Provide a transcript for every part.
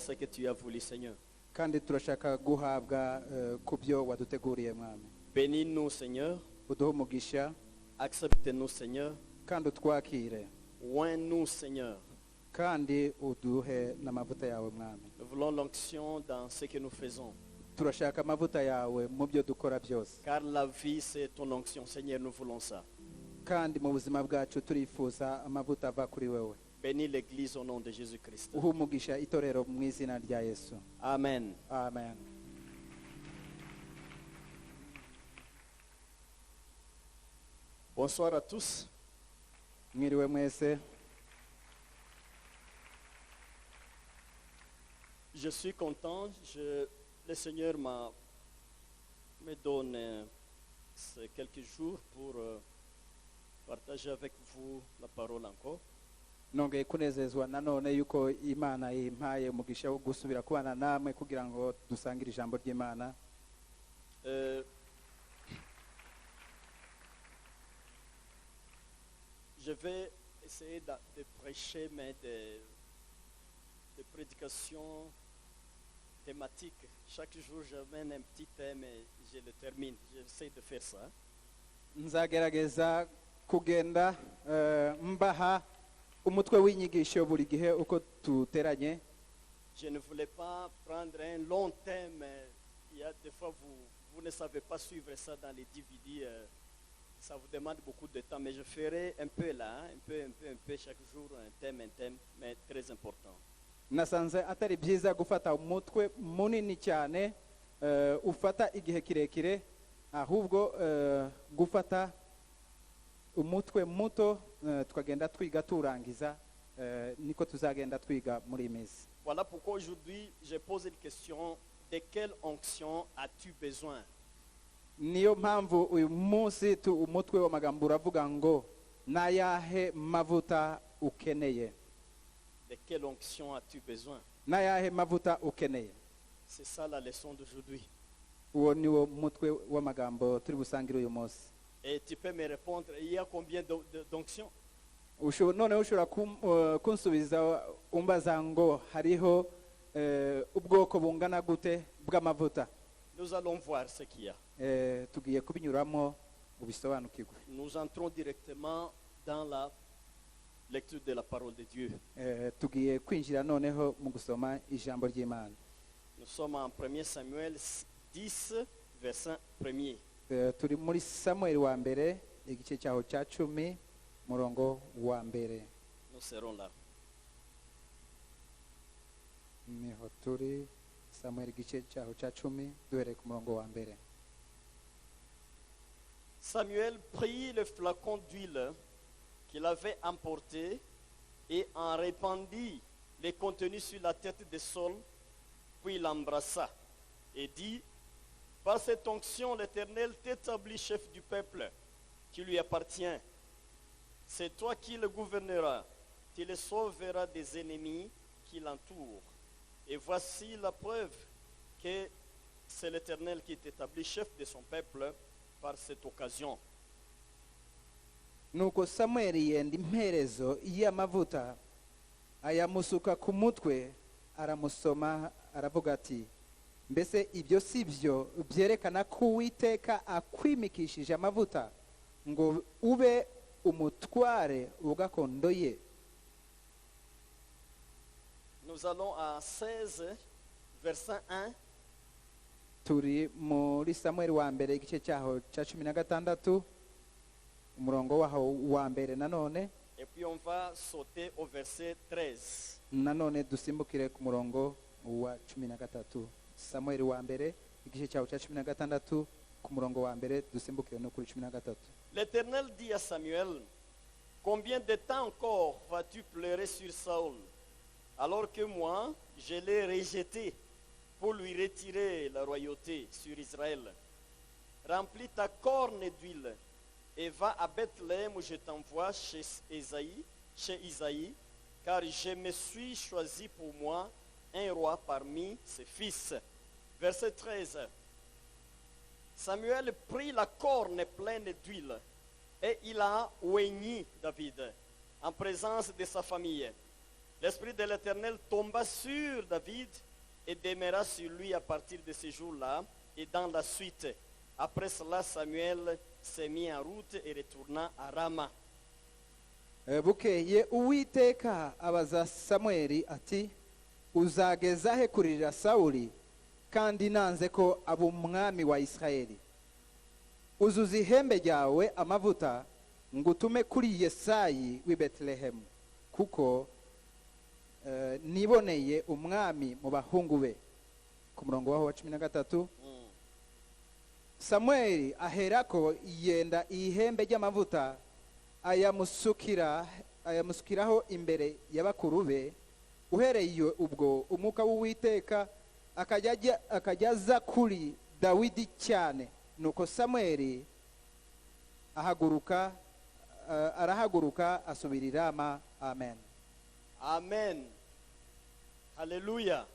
ce que tu as voulu, Seigneur. kandi turashaka guhabwa ku byo waduteguriye mwami. Bénis-nous, Seigneur. Uduhe umugisha Accepte-nous, Seigneur. kandi utwakire, Oins-nous, Seigneur. kandi uduhe n'amavuta yawe mwami. Nous voulons l'onction dans ce que nous faisons. Turashaka amavuta yawe mu byo dukora byose, Car la vie, c'est ton onction, Seigneur. Nous voulons ça. kandi mu buzima bwacu turifuza amavuta ava kuri wewe. Bénis l'Église au nom de Jésus-Christ. Uhe umugisha itorero mu izina rya Yesu. Amen. Amen. Bonsoir à tous. Mwiriwe mwese. Je suis content. Le Seigneur me donne ces quelques jours pour partager avec vous la parole encore. Nongeye kunezezwa nanone yuko Imana impaye umugisha wo gusubira kubana namwe kugira ngo dusangire ijambo ry'Imana. Je vais essayer de prêcher, mais des prédications thématiques. Chaque jour, j'amène un petit thème et je le termine. J'essaie de faire ça. Nzagerageza kugenda mbaha umutwe w'inyigisho buri gihe uko tuteranye. Je ne voulais pas prendre un long thème. Il y a des fois, vous ne savez pas suivre ça dans les DVD. Ça vous demande beaucoup de temps, mais je ferai un peu là, un peu chaque jour, un thème, mais très important. Nasanze atari byiza gufata umutwe munini cyane ufata igihe kirekire, ahubwo gufata umutwe muto tukagenda twiga turangiza, niko tuzagenda twiga muri minsi. Voilà pourquoi aujourd'hui je pose une question: de quelle onction as-tu besoin? Niyo mpamvu uyu munsi umutwe w'amagambo uravuga ngo nayahe mavuta ukeneye. De quelle onction as-tu besoin? Nayahe mavuta ukeneye. C'est ça la leçon d'aujourd'hui. Uwo niwo mutwe w'amagambo turi busangire uyu munsi. Et tu peux me répondre, il y a combien d'onctions? Noneho ushobora kunsubiza umbaza ngo hariho ubwoko bungana gute bw'amavuta. Nous allons voir ce qu'il y a. Tugiye kubinyuramo ubisobanukirwe. Nous entrons directement dans la lecture de la parole de Dieu. Tugiye kwinjira noneho mu gusoma ijambo ry'Imana. Nous sommes en 1 Samuel 10, verset 1er. Turi muri Samuel wa mbere igice cyaho cya 10 murongo wa mbere. Nous serons là. Niho turi Samuel igice cyaho cya 10 duhereye ku murongo wa mbere. Samuel prit le flacon d'huile qu'il avait emporté et en répandit les contenus sur la tête de Saul, puis l'embrassa et dit: par cette onction, l'Éternel t'établit chef du peuple qui lui appartient. C'est toi qui le gouverneras, tu le sauveras des ennemis qui l'entourent. Et voici la preuve que c'est l'Éternel qui t'établit chef de son peuple par cette occasion. Nuko Samuel yenda imperezo y'amavuta ayamusuka ku mutwe, aramusoma aravuga ati: mbese ibyo sibyo byerekana ko Uwiteka akwimikishije amavuta ngo ube umutware ugakondo ye. Nous allons à 16, verset 1. Turi muri Samuel wa mbere igice cyaho cya 16 umurongo waho wa mbere nanone. Et puis on va sauter au verset 13. Nanone dusimbukire ku murongo wa 13. Samuel wa mbere igice cyaho cya 16 ku murongo wa mbere dusimbukire no kuri 13. L'Éternel dit à Samuel: combien de temps encore vas-tu pleurer sur Saül, alors que moi, je l'ai rejeté pour lui retirer la royauté sur Israël? Remplis ta corne d'huile et va à Bethléem où je t'envoie chez Isaïe, car je me suis choisi pour moi un roi parmi ses fils. Verset 13. Samuel prit la corne pleine d'huile et il a oigni David en présence de sa famille. l'Esprit de l'Éternel tomba sur David et demeura sur lui à partir de ce jour-là et dans la suite. Après cela, Samuel s'est mis en route et retourna à Rama. bukeye uwiteka abaza samweli ati uzageza he kuririra sawuli kandi nanze ko aba umwami wa isirayeli uzuza ihembe ryawe amavuta ngo utume kuri yesayi w'i betelehemu kuko niboneye umwami mu bahungu be. Ku murongo waho wa 13 samweli aherako yenda ihembe ry'amavuta ayamusukiraho imbere y'abakuru be. Uhereye ubwo umwuka w'uwiteka akajyaza kuri dawidi cyane, nuko samweli arahaguruka asubira i Rama. Amen. Amen. Alléluia.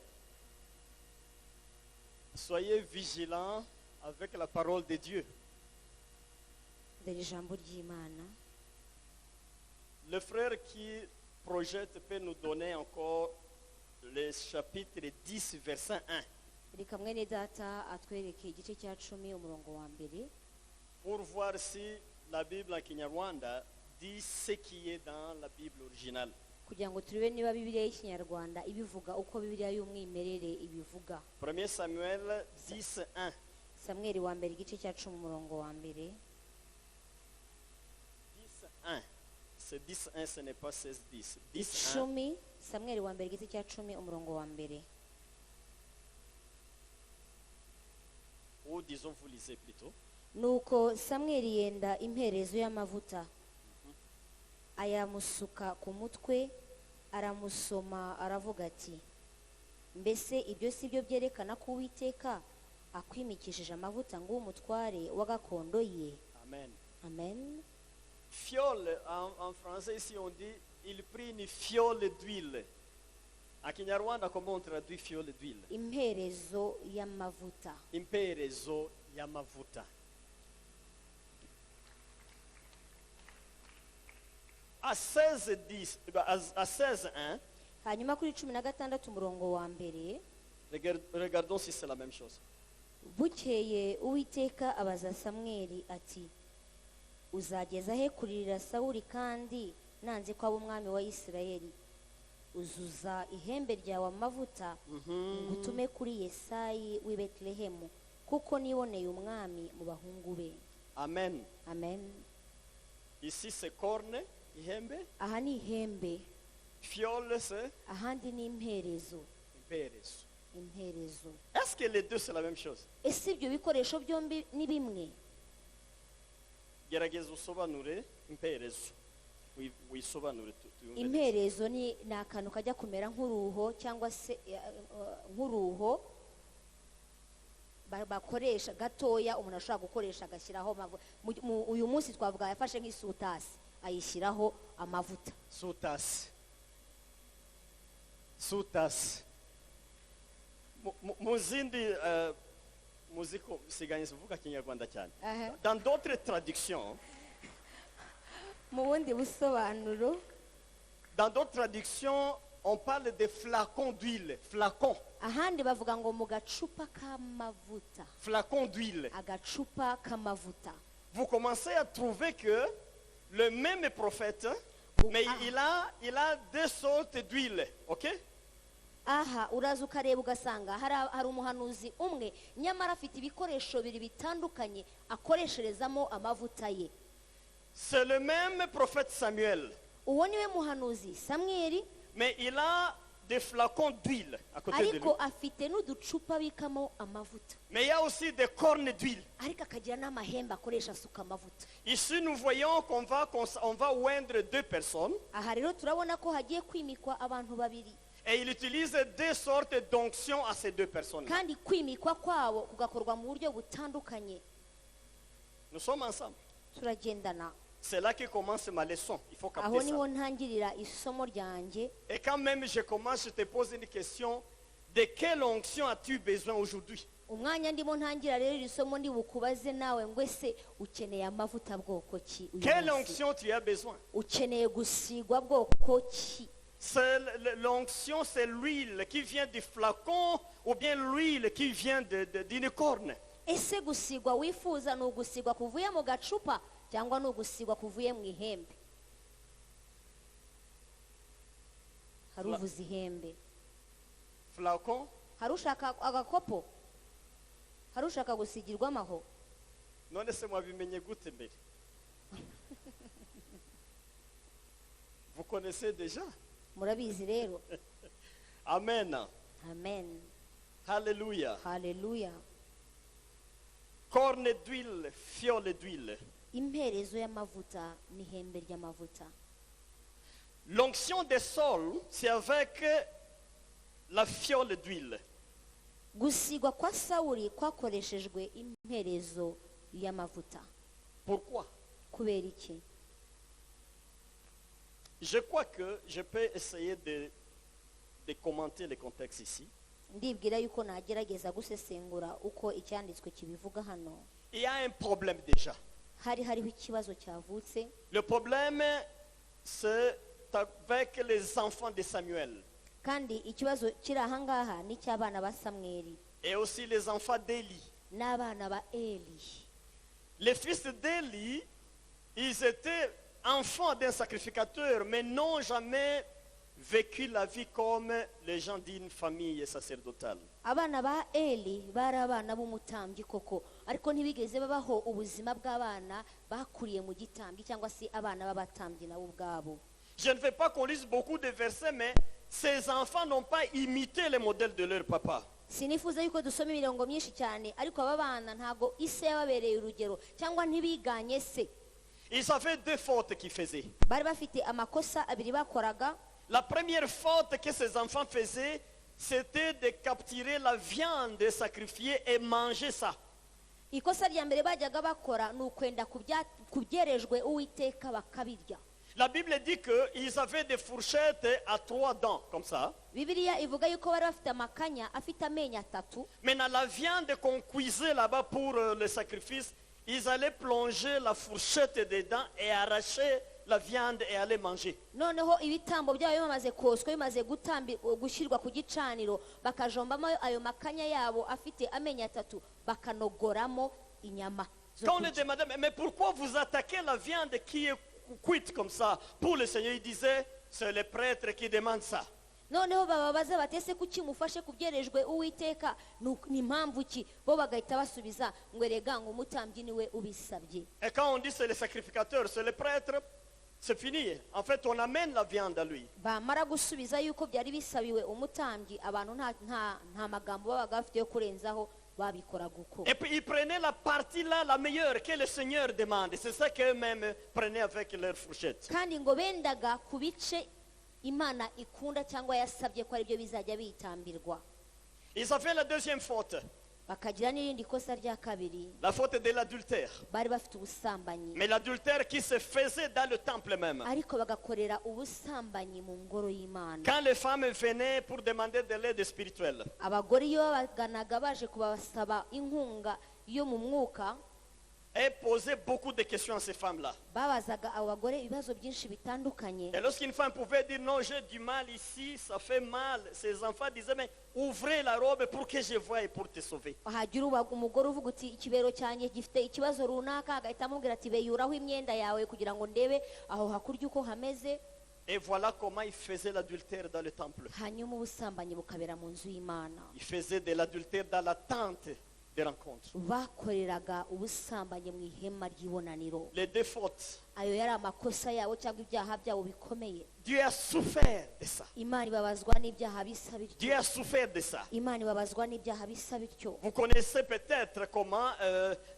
Soyez vigilants avec la parole de Dieu. dore ijambo ry'Imana. Le frère qui projette peut nous donner encore le chapitre 10, verset 1. reka mwene data atwereke igice cya 10 umurongo wa mbere Pour voir si la Bible en Kinyarwanda dit ce qui est dans la Bible originale. kugira ngo turebe niba Bibiliya y'Ikinyarwanda ibivuga uko Bibiliya y'umwimerere ibivuga. 1 Samuel 10, 1. Samweli wa mbere igice cya 10 umurongo wa mbere. 10, 1. C'est 10, 1, ce n'est pas 16, 10. 10, 1. 10 Samweli wa mbere igice cya 10 umurongo wa mbere. Ou disons, vous lisez plutôt. Nuko Samweli yenda imperezo y'amavuta ayamusuka ku mutwe, aramusoma aravuga ati mbese ibyo si byo byerekana ko Uwiteka akwimikishije amavuta ngo umutware wa gakondo ye. Amen. Amen. Fiole, en français ici on dit, il prit une fiole d'huile. En Kinyarwanda, comment on traduit fiole d'huile? Imperezo y'amavuta. Imperezo y'amavuta. À 16, 10, à 16, 1, Hanyuma kuri 16 umurongo wa mbere, regardons si c'est la même chose. bukeye Uwiteka abaza Samweli ati uzageza he kuririra Sawuli kandi nanze ko aba umwami wa Isirayeli? Uzuza ihembe ryawe amavuta ngo utume kuri Yesayi w'i Betelehemu kuko niboneye umwami mu bahungu be. Amen. Amen. Ici c'est corne, ihembe. Aha ni ihembe, Fiole c'est ahandi ni imperezo. imperezo. Imperezo. Est-ce que les deux c'est la même chose? Ese ibyo bikoresho byombi ni bimwe? Gerageza usobanure imperezo. Wisobanure tuyumve. Imperezo ni akantu kajya kumera nk'uruho cyangwa se nk'uruho bakoresha gatoya umuntu ashobora gukoresha agashyiraho uyu munsi twavuga yafashe nk'isutasi ayishyiraho amavuta. Sutasi. Sutasi. Muzindi muziko siganye zivuga Kinyarwanda cyane. Dans d'autres traductions, Mu bundi busobanuro, dans d'autres traductions, on parle de flacons d'huile, flacons, ahandi bavuga ngo mu gacupa k'amavuta. flacons d'huile. Agacupa k'amavuta. Vous commencez à trouver que le même prophète, mais il a deux sortes d'huile, ok? Aha uraza ukareba ugasanga hari umuhanuzi umwe nyamara afite ibikoresho bibiri bitandukanye akoresherezamo amavuta ye. C'est le même prophète Samuel, Uwo niwe muhanuzi Samweli, mais il a des flacons d'huile à côté de lui. ariko afite n'uducupa bikamo amavuta, Mais il y a aussi des cornes d'huile. ariko akagira n'amahembe akoresha asuka amavuta. Ici, nous voyons qu'on va oindre deux personnes Aha rero turabona ko hagiye kwimikwa abantu babiri, et il utilise deux sortes d'onction à ces deux personnes. kandi kwimikwa kwabo kugakorwa mu buryo butandukanye. Nous sommes ensemble. Turagendana. C'est là que commence ma leçon. Il faut Aho capter niho ça. ntangirira isomo ryanjye. Et quand même je commence, je te pose une question. De quelle onction as-tu besoin aujourd'hui? Umwanya ndimo ntangira rero iri somo ndi bukubaze nawe ngo ese ukeneye amavuta bwoko ki uyu Quelle munsi? onction tu as besoin? Ukeneye gusigwa bwoko ki? l'onction, c'est l'huile qui vient du flacon ou bien l'huile qui vient d'une corne. ese gusigwa wifuza ni ugusigwa kuvuye mu gacupa cyangwa ni ugusigwa kuvuye mu ihembe? hari uvuza ihembe, Flacon, hari ushaka agakopo, hari ushaka gusigirwa amaho. none se mwabimenye gute mbere? Vous connaissez déjà? Murabizi rero. Amen. Amen. Alléluia. Haleluya. Corne d'huile, fiole d'huile. Imperezo y'amavuta n'ihembe ry'amavuta. L'onction des sols, c'est avec la fiole d'huile. Gusigwa kwa Sawuli kwakoreshejwe imperezo y'amavuta. Pourquoi? Kubera iki? Je crois que je peux essayer de commenter le contexte ici. Ndibwira yuko nagerageza gusesengura uko icyanditswe kibivuga hano. Il y a un problème déjà. Hariho ikibazo cyavutse. Le problème, c'est avec les enfants de Samuel. Kandi ikibazo kiri ahangaha ni cy'abana ba Samweli Et aussi les enfants d'Élie. n'abana ba Eli. Les fils d'Élie, ils étaient enfants d'un sacrificateur, mais n'ont jamais vécu la vie comme les gens d'une famille sacerdotale. Abana ba Eli bari abana b'umutambyi koko, ariko ntibigeze babaho ubuzima bw'abana bakuriye mu gitambyi cyangwa se abana b'abatambyi nabo ubwabo. Je ne veux pas qu'on lise beaucoup de versets, mais ces enfants n'ont pas imité le modèle de leur papa. Sinifuza yuko dusoma imirongo myinshi cyane, ariko aba bana ntago ise yababereye urugero cyangwa ntibiganye se. Ils avaient deux fautes qu'ils faisaient. Bari bafite amakosa abiri bakoraga. La première faute que ces enfants faisaient, c'était de capturer la viande sacrifiée et manger ça. Ikosa rya mbere bajyaga bakora ni ukwenda kubyerejwe Uwiteka bakabirya. La Bible dit qu'ils avaient des fourchettes à 3 dents, comme ça. Bibiliya ivuga yuko bari bafite amakanya afite amenyo atatu. Maintenant, la viande qu'on cuisait là-bas pour le sacrifice, ils allaient plonger la fourchette dedans et arracher la viande et aller manger. Noneho ibitambo byabo bimaze koswa bimaze gushyirwa ku gicaniro bakajombamo ayo makanya yabo afite amenyo atatu bakanogoramo inyama. Quand on les demandait, mais pourquoi vous attaquez la viande qui est cuite comme ça? Pour le Seigneur, il disait, c'est le prêtre qui demande ça. Noneho bababaza batese kuki mufashe kubyerejwe Uwiteka ni impamvu ki? Bo bagahita basubiza ngo erega ngo umutambyi niwe ubisabye. Et quand on dit c'est le sacrificateur, c'est le prêtre, c'est fini. En fait, on amène la viande à lui. Bamara gusubiza yuko byari bisabiwe umutambyi, abantu nta magambo babaga bafite yo kurenzaho, babikoraga uko. Et puis ils prenaient la partie là, la meilleure que le Seigneur demande. C'est ça qu'eux-mêmes prenaient avec leur fourchette. Kandi ngo bendaga ku bice Imana ikunda cyangwa yasabye ko ari byo bizajya bitambirwa. Ils avaient la deuxième faute, Bakagira n'irindi kosa rya kabiri, la faute de l'adultère. bari bafite ubusambanyi, Mais l'adultère qui se faisait dans le temple même. ariko bagakorera ubusambanyi mu ngoro y'Imana. Quand les femmes venaient pour demander de l'aide spirituelle, Abagore iyo babaganaga baje kubasaba inkunga yo mu mwuka, elles posaient beaucoup de questions à ces femmes-là. babazaga abo bagore ibibazo byinshi bitandukanye. Et lorsqu'une femme pouvait dire non, j'ai du mal ici, ça fait mal, ses enfants disaient mais ouvrez la robe pour que je voie et pour te sauver. Hagira umugore uvuga uti ikibero cyanjye gifite ikibazo runaka, agahita amubwira ati beyuraho imyenda yawe kugira ngo ndebe aho hakurya uko hameze. Et voilà comment ils faisaient l'adultère dans le temple. Hanyuma ubusambanyi bukabera mu nzu y'Imana. Ils faisaient de l'adultère dans la tente de rencontre. Bakoreraga ubusambanyi mu ihema ry'ibonaniro. Les deux fautes. Ayo yari amakosa yabo cyangwa ibyaha byabo bikomeye. Dieu a souffert de ça. Imana ibabazwa n'ibyaha bisa bityo. Dieu a souffert de ça. Imana ibabazwa n'ibyaha bisa bityo. Vous connaissez peut-être comment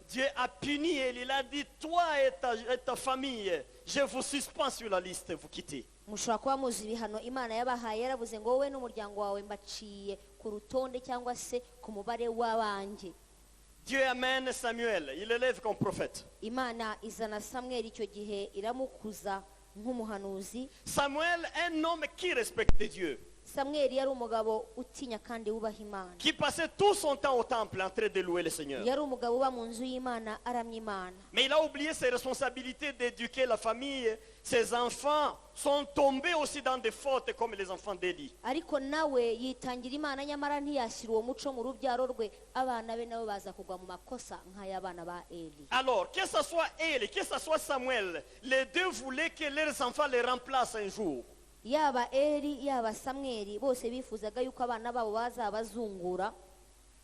Dieu a puni et il a dit, toi et ta famille, je vous suspends sur la liste, vous quittez. Mushobora kuba muzi ibihano Imana yabahaye, yaravuze ngo wowe n'umuryango wawe mbaciye ku rutonde cyangwa se ku mubare w'abanjye. Dieu amène Samuel, il l'élève comme prophète. Imana izana Samweli icyo gihe iramukuza nk'umuhanuzi. Samuel, un homme qui respectait Dieu. samweli yari umugabo utinya kandi wubaha imana, qui passait tout son temps au temple en train de louer le Seigneur. yari umugabo uba mu nzu y'imana aramya imana. Mais il a oublié ses responsabilités d'éduquer la famille. Ses enfants sont tombés aussi dans des fautes comme les enfants d'Élie. Ariko nawe yitangira imana, nyamara ntiyashyira uwo muco mu rubyaro rwe, abana be nabo baza kugwa mu makosa nk'ay'abana ba Eli. Alors, que ce soit Élie, que ce soit Samuel, les deux voulaient que leurs enfants les remplacent un jour. Yaba Eli yaba Samweli bose bifuzaga yuko abana babo bazabazungura.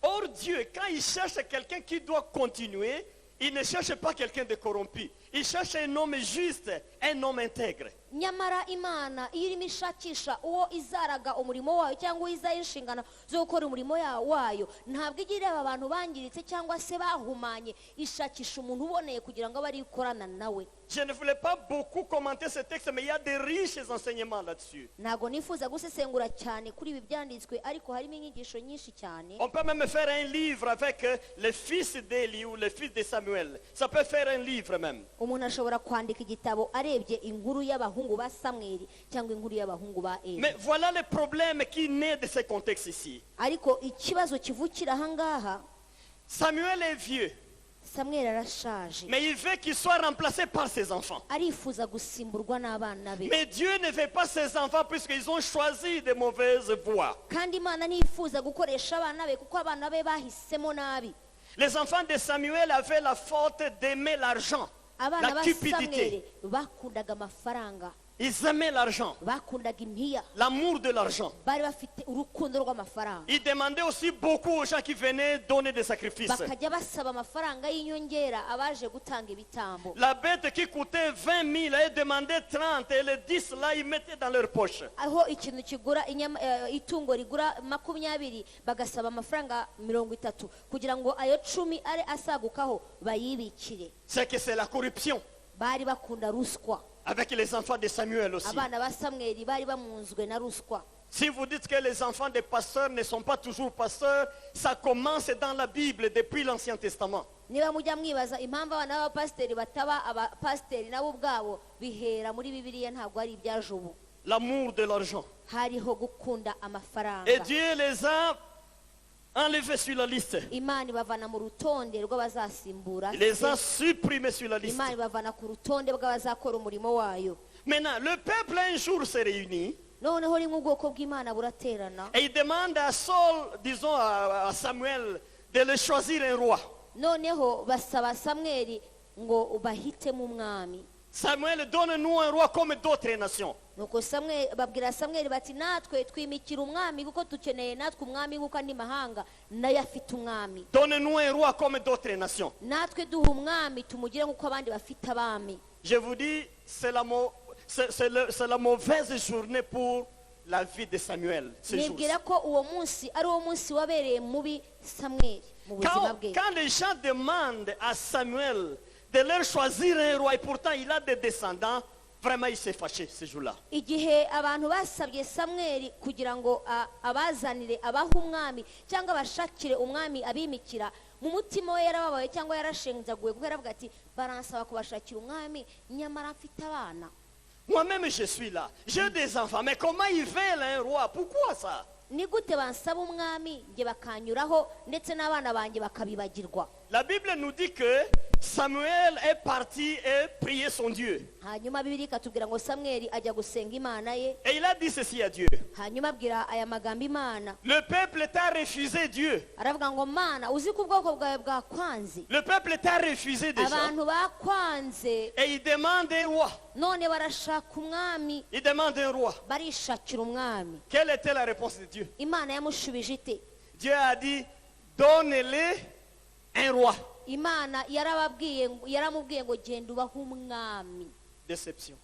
Or Dieu, quand il cherche quelqu'un qui doit continuer, il ne cherche pas quelqu'un de corrompu. Il cherche un homme juste, un homme intègre. Nyamara imana iyo irimo ishakisha uwo izaraga umurimo wayo cyangwa izaha inshingano zo gukora umurimo wayo, ntabwo ijya ireba abantu bangiritse cyangwa se bahumanye, ishakisha umuntu uboneye kugira ngo abe ari ikorana nawe. Je ne voulais pas beaucoup commenter ce texte, mais il y a de riches enseignements là-dessus. Ntabwo nifuza gusesengura cyane kuri ibi byanditswe, ariko harimo inyigisho nyinshi cyane. On peut même faire un livre avec les fils d'Élie ou les fils de Samuel. Ça peut faire un livre même. Umuntu ashobora kwandika igitabo arebye inkuru y'abahungu ba Samweli cyangwa inkuru y'abahungu ba Eli. Mais voilà le problème qui naît de ce contexte ici. Ariko ikibazo kivukira ahangaha, Samuel est vieux, Samweli arashaje, mais il veut qu'il soit remplacé par ses enfants. arifuza gusimburwa n'abana be. Mais Dieu ne veut pas ses enfants puisqu'ils ont choisi de mauvaises voies. Kandi imana ntiyifuza gukoresha abana be kuko abana be bahisemo nabi. Les enfants de Samuel avaient la faute d'aimer l'argent, Abana la ba cupidité. Samweli bakundaga amafaranga, Ils aimaient l'argent, bakundaga impiya, l'amour de l'argent. bari bafite urukundo rw'amafaranga. Ils demandaient aussi beaucoup aux gens qui venaient donner des sacrifices. Bakajya basaba amafaranga y'inyongera abaje gutanga ibitambo. La bête qui coûtait 20 000, ils demandaient 30 et les 10 là, ils mettaient dans leur poche. Aho ikintu kigura itungo rigura 20 bagasaba amafaranga 30 kugira ngo ayo 10 ari asagukaho bayibikire. C'est que c'est la corruption Bari bakunda ruswa. avec les enfants de Samuel aussi. Abana ba Samweli bari bamunzwe na ruswa. Si vous dites que les enfants des pasteurs ne sont pas toujours pasteurs, ça commence dans la Bible depuis l'Ancien Testament. Niba mujya mwibaza impamvu abana b'abapasiteri bataba abapasiteri nabo ubwabo, bihera muri Bibiliya, ntabwo ari ibyaje ubu. L'amour de l'argent. Hariho gukunda amafaranga. Et Dieu les a enlevés sur la liste. Imana ibavana mu rutonde rw'abazasimbura. Il les a supprimés sur la liste. Imana ibavana ku rutonde bw'abazakora umurimo wayo. Maintenant, le peuple un jour se réunit Noneho rimwe ubwoko bw'Imana buraterana. et il demande à Saul, disons à Samuel, de le choisir un roi. Noneho basaba Samweli ngo bahitemo umwami. Samuel, donne-nous un roi comme d'autres nations. Nuko babwira Samweli bati, natwe twimikira umwami kuko dukeneye natwe umwami kuko andi mahanga nayo afite umwami. Donne-nous un roi comme d'autres nations. Natwe duha umwami tumugire nk'uko abandi bafite abami. Je vous dis, c'est la mauvaise journée pour la vie de Samuel. Ce jour. Nibwira ko uwo munsi ari uwo munsi wabereye mubi Samweli mu buzima bwe. Quand les gens demandent à Samuel de leur choisir un roi et pourtant il a des descendants, vraiment il s'est fâché ce jour-là. Igihe abantu basabye Samweli kugira ngo abazanire abaha umwami cyangwa bashakire umwami abimikira, mu mutima we yarababaye cyangwa yarashenjaguye kuko yaravuga ati, baransaba kubashakira umwami nyamara mfite abana. Moi-même je suis là, j'ai des enfants, mais comment ils veulent un roi? Pourquoi ça? Ni gute bansaba umwami nge bakanyuraho ndetse n'abana banjye bakabibagirwa? La Bible nous dit que Samuel est parti et priait son Dieu. Hanyuma Bibiliya ikatubwira ngo Samweli ajya gusenga Imana ye. Et il a dit ceci à Dieu. Hanyuma abwira aya magambo Imana. Le peuple t'a refusé Dieu. Aravuga ngo Mana, uzi ko ubwoko bwawe bwakwanze. Le peuple t'a refusé déjà. Abantu bakwanze. Et il demande un roi. None barashaka umwami. Il demande un roi. Barishakira umwami. Quelle était la réponse de Dieu? Imana yamushubije ite? Dieu a dit, donne-le un roi. Imana yaramubwiye ngo genda ubahe umwami. Déception.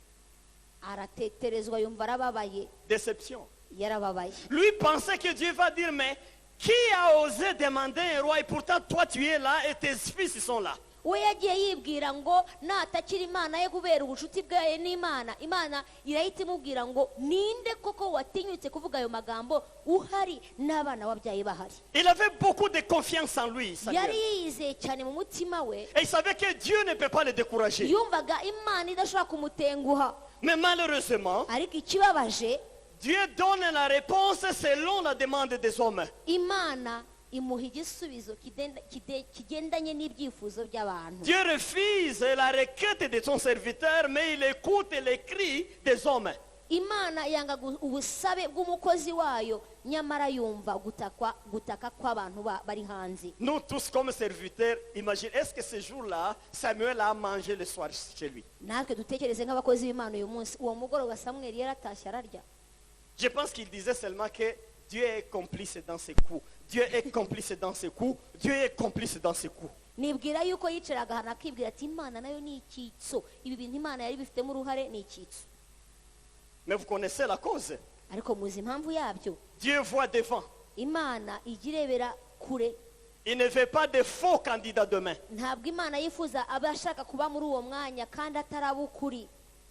Arateterezwa yumva arababaye. Déception. Yarababaye. Lui pensait que Dieu va dire, mais qui a osé demander un roi et pourtant toi tu es là et tes fils sont là? We yagiye yibwira ngo natakira Imana ye kubera ubucuti bwayo n'Imana, Imana irahita imubwira ngo ninde koko watinyutse kuvuga ayo magambo uhari n'abana wabyaye bahari. Il avait beaucoup de confiance en lui, Samuel. Yari yizeye cyane mu mutima we. Et il savait que Dieu ne peut pas le décourager. Yumvaga Imana idashobora kumutenguha. Mais malheureusement, Ariko ikibabaje, Dieu donne la réponse selon la demande des hommes. imana imuha igisubizo kigendanye n'ibyifuzo by'abantu. Dieu refuse la requête de son serviteur, mais il écoute les cris des hommes. imana yanga ubusabe bw'umukozi wayo, nyamara yumva gutaka kw'abantu bari hanze. Nous tous comme serviteurs, imagine, est-ce que ce jour-là, Samuel a mangé le soir chez lui? natwe dutekereze nk'abakozi b'imana uyu munsi, uwo mugoroba samweli yaratashye ararya. Je pense qu'il disait seulement que Dieu est complice dans ses coups. Dieu est complice dans ses coups. Dieu est complice dans ses coups. nibwira yuko yicaraga ahantu akibwira ati imana nayo ni icyitso, ibi bintu imana yari bifitemo uruhare, ni icyitso. Mais vous connaissez la cause. ariko muzi impamvu yabyo. Dieu voit devant. imana ijya irebera kure. Il ne veut pas de faux candidats demain. ntabwo imana yifuza abashaka kuba muri uwo mwanya kandi ataraba ukuri.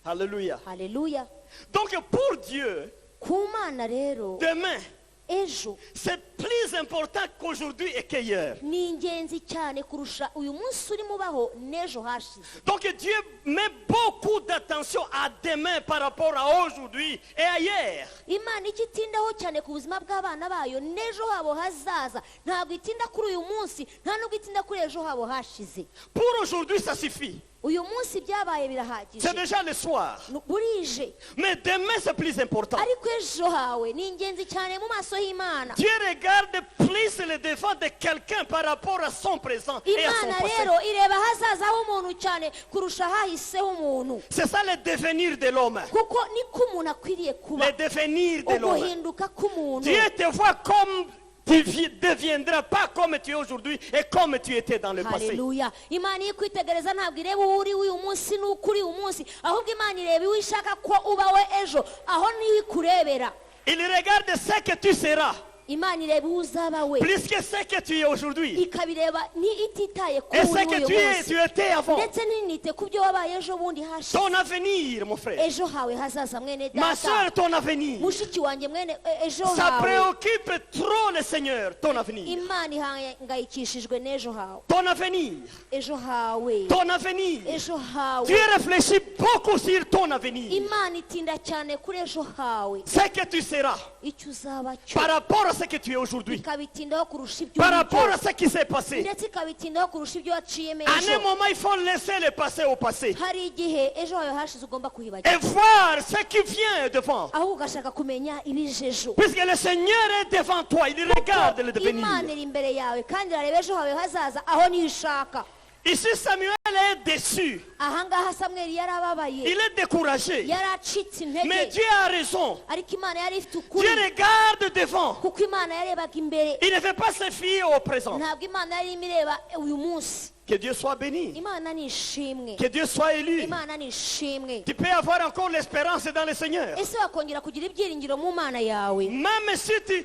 Alléluia. haleluya. Donc pour Dieu, ku mana rero demain, ejo c'est plus important qu'aujourd'hui et qu'hier. ni ingenzi cyane kurusha uyu munsi urimo ubaho n'ejo hashize. Donc Dieu met beaucoup d'attention à demain par rapport à aujourd'hui et à hier. imana icyo itindaho cyane ku buzima bw'abana bayo n'ejo habo hazaza, ntabwo itinda kuri uyu munsi, nta nubwo itinda kuri ejo habo hashize. Pour aujourd'hui, ça suffit. uyu munsi byabaye birahagije, C'est déjà le soir. burije. Mais demain, c'est plus important. ariko ejo hawe ni ingenzi cyane mu maso y'imana. Dieu regarde plus le devant de quelqu'un par rapport à son présent et à son imana passé. rero ireba ahazaza h'umuntu cyane kurusha ahahiseho umuntu, C'est ça le devenir de l'homme. kuko niko umuntu akwiriye kuba, Le devenir de l'homme. uguhinduka k'umuntu. Dieu te voit comme tu deviendras, pas comme tu es aujourd'hui et comme tu étais dans le passé. haleluya. imana iyo ikwitegereza ntabwo ireba uwo uri uyu munsi n'uko uri uyu munsi, ahubwo imana ireba iwo ishaka ko uba we ejo, aho niho ikurebera. Il regarde ce que tu seras, imana ireba uwo uzaba we, plus que ce que tu es aujourd'hui. ikabireba ititaye ku Et uri ce que uyu tu es, munsi, tu étais avant. ndetse ntinite ku byo wabaye ejo bundi hashize. Ton avenir, mon frère. ejo hawe hazaza mwene Ma data, soeur, ton avenir. mushiki wanjye mwene ejo Ça hawe. préoccupe trop le Seigneur, ton avenir. imana ihangayikishijwe n'ejo hawe, Ton avenir. ejo hawe, Ton avenir. ejo hawe. Dieu réfléchit beaucoup sur ton avenir. imana itinda cyane kuri ejo hawe, Ce que tu seras icyo uzaba cyo, par rapport à ce que tu es aujourd'hui. ikabitindaho kurusha ibyo Par uri rapport byo, à ce qui s'est passé. ndetse ikabitindaho kurusha ibyo waciyemo À un ejo. moment, il faut laisser le passé au passé. hari igihe ejo hawe hashize ugomba Et kuhibagirwa, voir ce qui vient devant. ahubwo ugashaka kumenya ibije ejo. Puisque le Seigneur est devant toi, il regarde le devenir. imana iri imbere yawe kandi irareba ejo hawe hazaza, aho niyo ishaka. Ici, Samuel est déçu. ahangaha samweli Il yarababaye, est découragé. yaracitse Mais intege, Dieu a raison. ariko imana yari ifite ukuri, Dieu regarde devant. kuko imana yarebaga imbere, Il ne veut pas se fier au présent. ntabwo imana yari imireba uyu munsi. Que Dieu soit béni. imana ni ishimwe, Que Dieu soit élu. imana ni ishimwe. Tu peux avoir encore l'espérance dans le Seigneur. ese wakongera kugira ibyiringiro mu mana yawe, Même si tu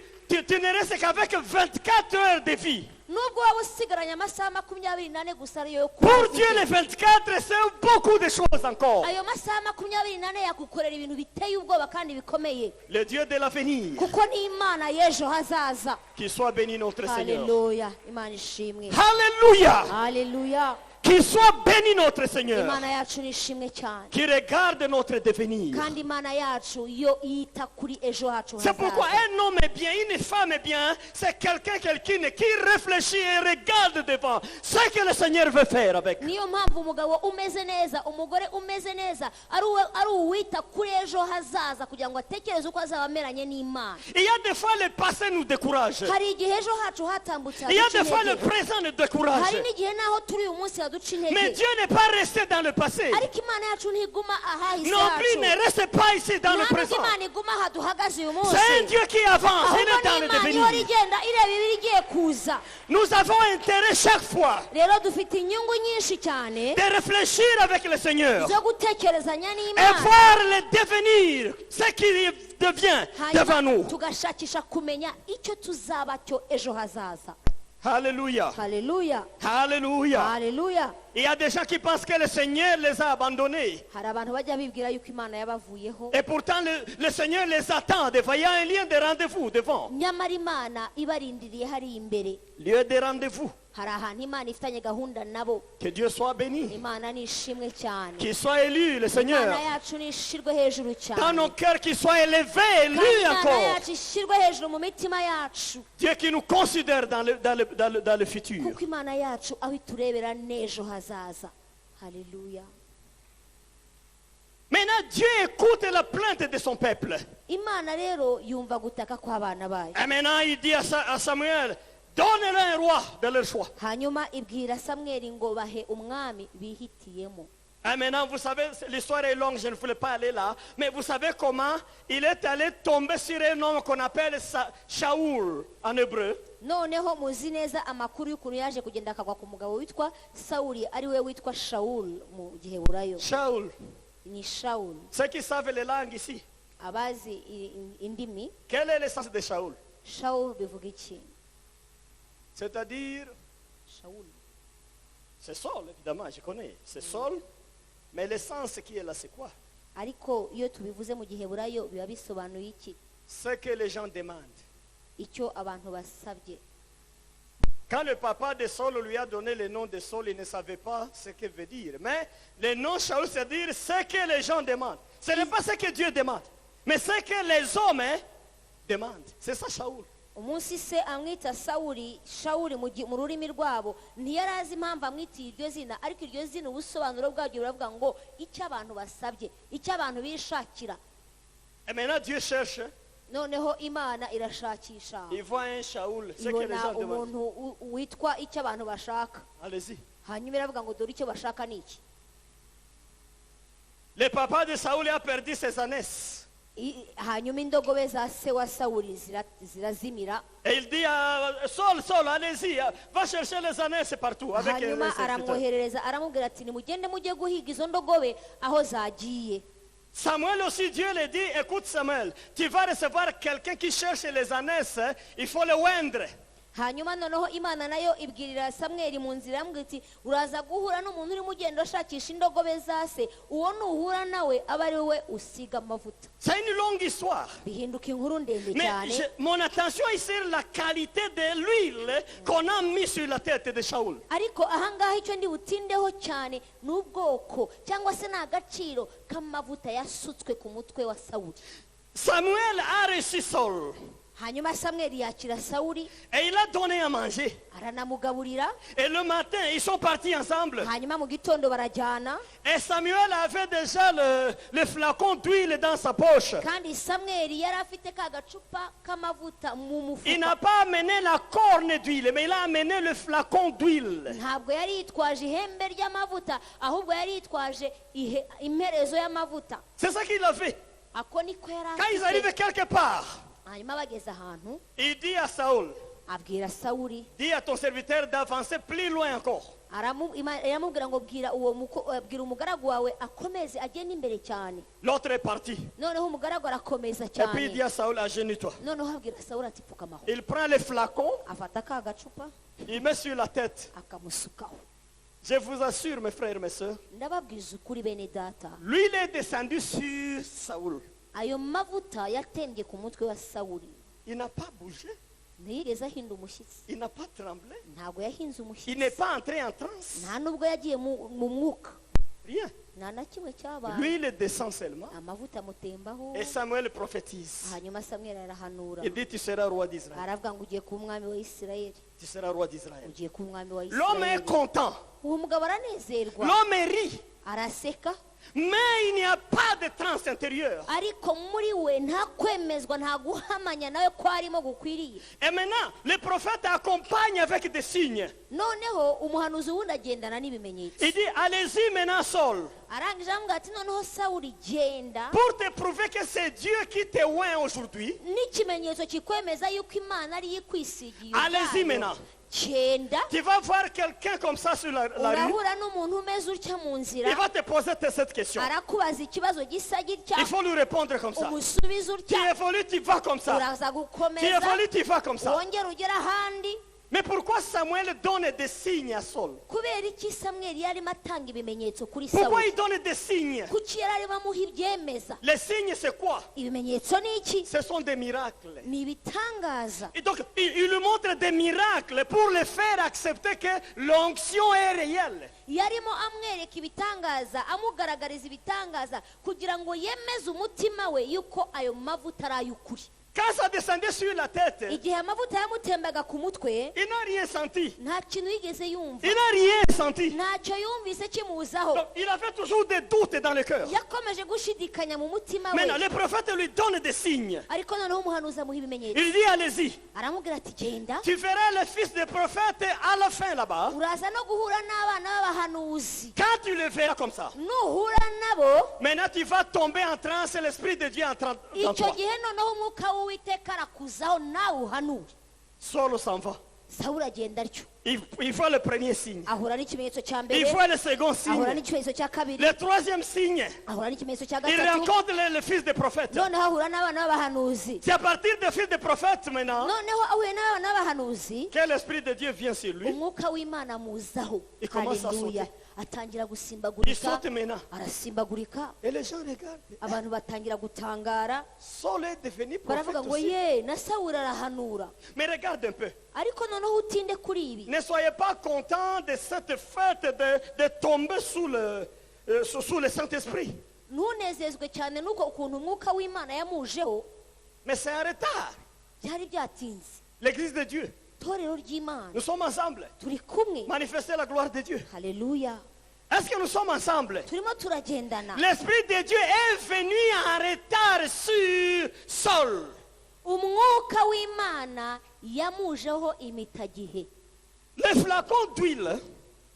ne restes qu'avec 24 heures de vie. nubwo waba usigaranye amasaha 24 gusa ariyo yo Pour kuba Dieu, ufite. les 24, c'est beaucoup de choses encore. ayo masaha 24 yakukorera ibintu biteye ubwoba kandi bikomeye, Le Dieu de l'avenir. kuko ni imana y'ejo hazaza. Qu'il soit béni notre Seigneur. haleluya. imana ishimwe, Alléluia. haleluya. Qu'il soit béni notre Seigneur. imana yacu ni ishimwe cyane, Qui regarde notre devenir. kandi imana yacu yo yita kuri ejo hacu C'est pourquoi hazaza. un homme est bien, une femme est bien, c'est quelqu'un qui réfléchit et regarde devant ce que le Seigneur veut faire avec. niyo mpamvu umugabo umeze neza, umugore umeze neza ari uwita kuri ejo hazaza, kugira ngo atekereze uko azaba ameranye n'imana. Il y a des fois le passé nous décourage. hari igihe ejo hacu hatambutse Il y a haduca des fois le intege, présent nous décourage. hari n'igihe naho turi uyu munsi haduca Mais intege, Dieu n'est pas resté dans le passé. ariko imana yacu ntiguma ahahise Non plus hacu, ne reste pas ici dans le ntabwo présent. imana iguma aha duhagaze uyu munsi, C'est un Dieu qui avance, il ahubwo est dans ni le imana ihora devenir. igenda ireba ibiri igiye kuza. Nous avons intérêt chaque fois rero dufite inyungu nyinshi cyane de réfléchir avec le Seigneur zo gutekerezanya et n'imana, voir le devenir, ce qui devient devant hanyuma nous. tugashakisha kumenya icyo tuzaba cyo ejo hazaza. Alléluia. haleluya, Alléluia. haleluya. Il y a des gens qui pensent que le Seigneur les a abandonnés. hari abantu bajya bibwira yuko imana yabavuyeho, Et pourtant, le Seigneur les attend devant. Il y a un lien de rendez-vous devant. nyamara imana ibarindiriye hari imbere. Lieu de rendez-vous. hari ahantu imana ifitanye gahunda nabo. Que Dieu soit béni. Imana ni ishimwe cyane. Qu'il soit élu, le Seigneur. Imana yacu ni ishirwe hejuru Dans nos cyane. cœurs, qu'il soit élevé, Kandi élu Imana encore. yacu ishirwe hejuru mu mitima yacu. Dieu qui nous considère dans le futur. Kuko Imana yacu aho iturebera n'ejo hazaza. Haleluya. Maintenant, Dieu écoute la plainte de son peuple. Imana rero yumva gutaka kw'abana bayo. Et maintenant, il dit à Samuel, donne-leur un roi de leur choix. Hanyuma ibwira Samweli ngo bahe umwami bihitiyemo. Et maintenant, vous savez, l'histoire est longue, je ne voulais pas aller là. Mais vous savez comment il est allé tomber sur un homme qu'on appelle Shaoul en hébreu. Noneho muzi neza amakuru y'ukuntu yaje kugenda akagwa ku mugabo witwa Sawuli ari we witwa Shaul mu Giheburayo. Shaoul. Ni Shaul. Ceux qui savent les langues ici. Abazi indimi. Quel est le sens de Shaoul? Shaul bivuga iki? C'est-à-dire, Shaul. c'est Saul, évidemment, je connais. C'est Saul. Mais le sens qui est là, c'est quoi? Ariko iyo tubivuze mu Giheburayo biba bisobanuye iki? Ce que les gens demandent. Icyo abantu basabye. Quand le papa de Saul lui a donné le nom de Saul, il ne savait pas ce qu'il veut dire. Mais le nom Shaoul, c'est dire ce que les gens demandent. Ce n'est pas ce que Dieu demande, mais ce que les hommes demandent. C'est ça Shaoul. Umunsi se amwita Sawuli mu rurimi rwabo ntiyari azi impamvu amwitiye iryo zina, ariko iryo zina ubusobanuro bwaryo buravuga ngo icyo abantu basabye, icyo abantu bishakira. Et maintenant Dieu cherche. Noneho Imana irashakisha. Il voit un Shaoul, ce que les Ibona gens demandent. umuntu witwa icyo abantu bashaka. Allez-y. Hanyuma iravuga ngo dore icyo bashaka ni iki. Le papa de Saoul a perdu ses ânesses. Hanyuma indogobe za se wa Sawuli zirazimira. Et il dit à Saul, allez-y, va chercher les ânesses partout. Avec les Hanyuma serviteurs. aramwoherereza aramubwira ati nimugende mujye guhiga izo ndogobe aho zagiye. Samuel aussi, Dieu le dit, écoute Samuel, tu vas recevoir quelqu'un qui cherche les ânesses, il faut le oindre. Hanyuma noneho Imana nayo ibwirira Samweli mu nzira yamubwira iti uraza guhura n'umuntu urimo ugenda ashakisha indogobe za se, uwo nuhura nawe aba ari we usiga amavuta. C'est une longue histoire. Bihinduka inkuru ndende Mais cyane. mon attention est sur la qualité de l'huile qu'on a mis sur la tête de Shaoul. Ariko ahangaha icyo ndi butindeho cyane n'ubwoko cyangwa se n'agaciro k'amavuta yasutswe ku mutwe wa Sawuli. Samuel a reçu Saul Hanyuma Samweli yakira Sawuli et il a donné à manger. aranamugaburira. Et le matin, ils sont partis ensemble. Hanyuma mu gitondo barajyana. Et Samuel avait déjà le flacon d'huile dans sa poche. Kandi Samweli yari afite ka gacupa k'amavuta mu Il mufuka. n'a pas amené la corne d'huile, mais il a amené le flacon d'huile. Ntabwo yari yitwaje ihembe ry'amavuta, ahubwo yari yitwaje imperezo y'amavuta. C'est ça qu'il a fait. Ako niko yari Quand ils afite. arrivent quelque part, Hanyuma bageze ahantu il dit à Saul, abwira Sawuli, dis à ton serviteur d'avancer plus loin encore. aramubwira ngo bwira umugaragu wawe akomeze agende imbere cyane. L'autre est parti. Noneho umugaragu arakomeza Et puis il dit cyane. à Saul, agenouille-toi. Noneho abwira Sawuli ati pfukamaho. Il prend le flacon, Afata ka gacupa il met sur la tête. akamusukaho. Je vous assure, mes frères et mes sœurs, Ndababwiza ukuri bene data, l'huile est descendue sur Saoul. ayo mavuta yatembye ku mutwe wa Sawuli. Il n'a pas bougé, Ntiyigeze ahinda umushyitsi. il n'a pas tremblé, Ntabwo yahinze il n'est umushyitsi. pas entré en transe. Nta nubwo yagiye mu mwuka. Rien. Nta na kimwe cyabaye. L'huile descend seulement. Amavuta amutembaho. Et Samuel prophétise. Hanyuma Samweli arahanura. Il dit, tu seras roi d'Israël. Aravuga ngo ugiye kuba umwami wa Isirayeli. Tu seras roi d'Israël. Ugiye kuba umwami wa L'homme est Isirayeli. content. Uwo mugabo aranezerwa. L'homme rit. Araseka. Mais il n'y a pas de transe intérieure. Ariko muri we nta kwemezwa, nta guhamanya nawe ko arimo gukwiriye. Et maintenant, le prophète accompagne avec des signes. Noneho umuhanuzi wundi agendana n'ibimenyetso. Il dit, allez-y maintenant, Saul, Arangije aramubwira ati noneho Sawuli genda pour te prouver que c'est Dieu qui te oint aujourd'hui. n'ikimenyetso kikwemeza yuko Imana ari ikwisigiye. Allez-y maintenant. Genda Tu vas voir quelqu'un comme ça sur la rue. urahura n'umuntu umeze utya mu nzira. Il va te poser cette question. Arakubaza ikibazo gisa gitya. Il faut lui répondre comme ça. Umusubiza Tu utya. évolues, tu vas comme ça. Uraza Tu gukomeza. évolues, tu vas comme ça. Wongera ugera ahandi. Mais pourquoi Samuel donne des signes à Saul? kubera iki samweli yarimo atanga ibimenyetso kuri Pourquoi sawuli il donne des signes? kuki yari arimo amuha ibyemeza Les signes, c'est quoi? ibimenyetso ni iki Ce sont des miracles. ni ibitangaza Et donc, il lui montre des miracles pour le faire accepter que l'onction est réelle. yarimo amwereka ibitangaza amugaragariza ibitangaza kugira ngo yemeze umutima we yuko ayo mavuta ari ay'ukuri. Quand ça descendait sur la tête, igihe amavuta yamutembaga ku mutwe il n'a rien senti. nta kintu yigeze yumva, Il n'a rien senti. ntacyo yumvise kimuzaho, Donc, il avait toujours des doutes dans le cœur. yakomeje gushidikanya mu mutima Maintenant, we. le prophète lui donne des signes. ariko noneho umuhanuzi amuha ibimenyetso, Il dit, allez-y. aramubwira ati genda Tu verras le fils des prophètes à la fin là-bas. uraza no guhura n'abana b'abahanuzi, Quand tu le verras comme ça, nuhura nabo maintenant tu vas tomber en transe, l'Esprit de Dieu entre dans icyo toi. gihe noneho umwuka w'uwiteka arakuzaho nawe uhanure. Saul s'en va. sawuli agenda atyo, Il voit le premier signe. ahura n'ikimenyetso cya Il mbere, voit le second ahura signe. n'ikimenyetso cya kabiri, Le troisième signe, ahura n'ikimenyetso cya il gatatu, rencontre le fils des prophètes. noneho ahura n'abana b'abahanuzi. C'est à partir des fils des prophètes maintenant noneho ahuye n'abana b'abahanuzi, que l'Esprit de Dieu vient sur lui. umwuka w'imana amuzaho. Il commence à Haleluya. sauter. atangira Il gusimbagurika, saute maintenant. arasimbagurika, Et les gens regardent. abantu batangira gutangara, Saul est devenu prophète baravuga ngo aussi. ye na sawuli arahanura. Mais regarde un peu. ariko noneho utinde kuri ibi, Ne soyez pas contents de cette fête de tomber sous le Saint-Esprit. ntunezezwe cyane nuko ukuntu umwuka w'imana yamujeho. Mais c'est un retard. byari byatinze. L'église de Dieu. itorero ry'imana Nous sommes ensemble. turi kumwe. Manifester la gloire de Dieu. haleluya. Est-ce que nous sommes ensemble? turimo turagendana. L'Esprit de Dieu est venu en retard sur Saul. umwuka w'imana yamujeho imitagihe. Le flacon d'huile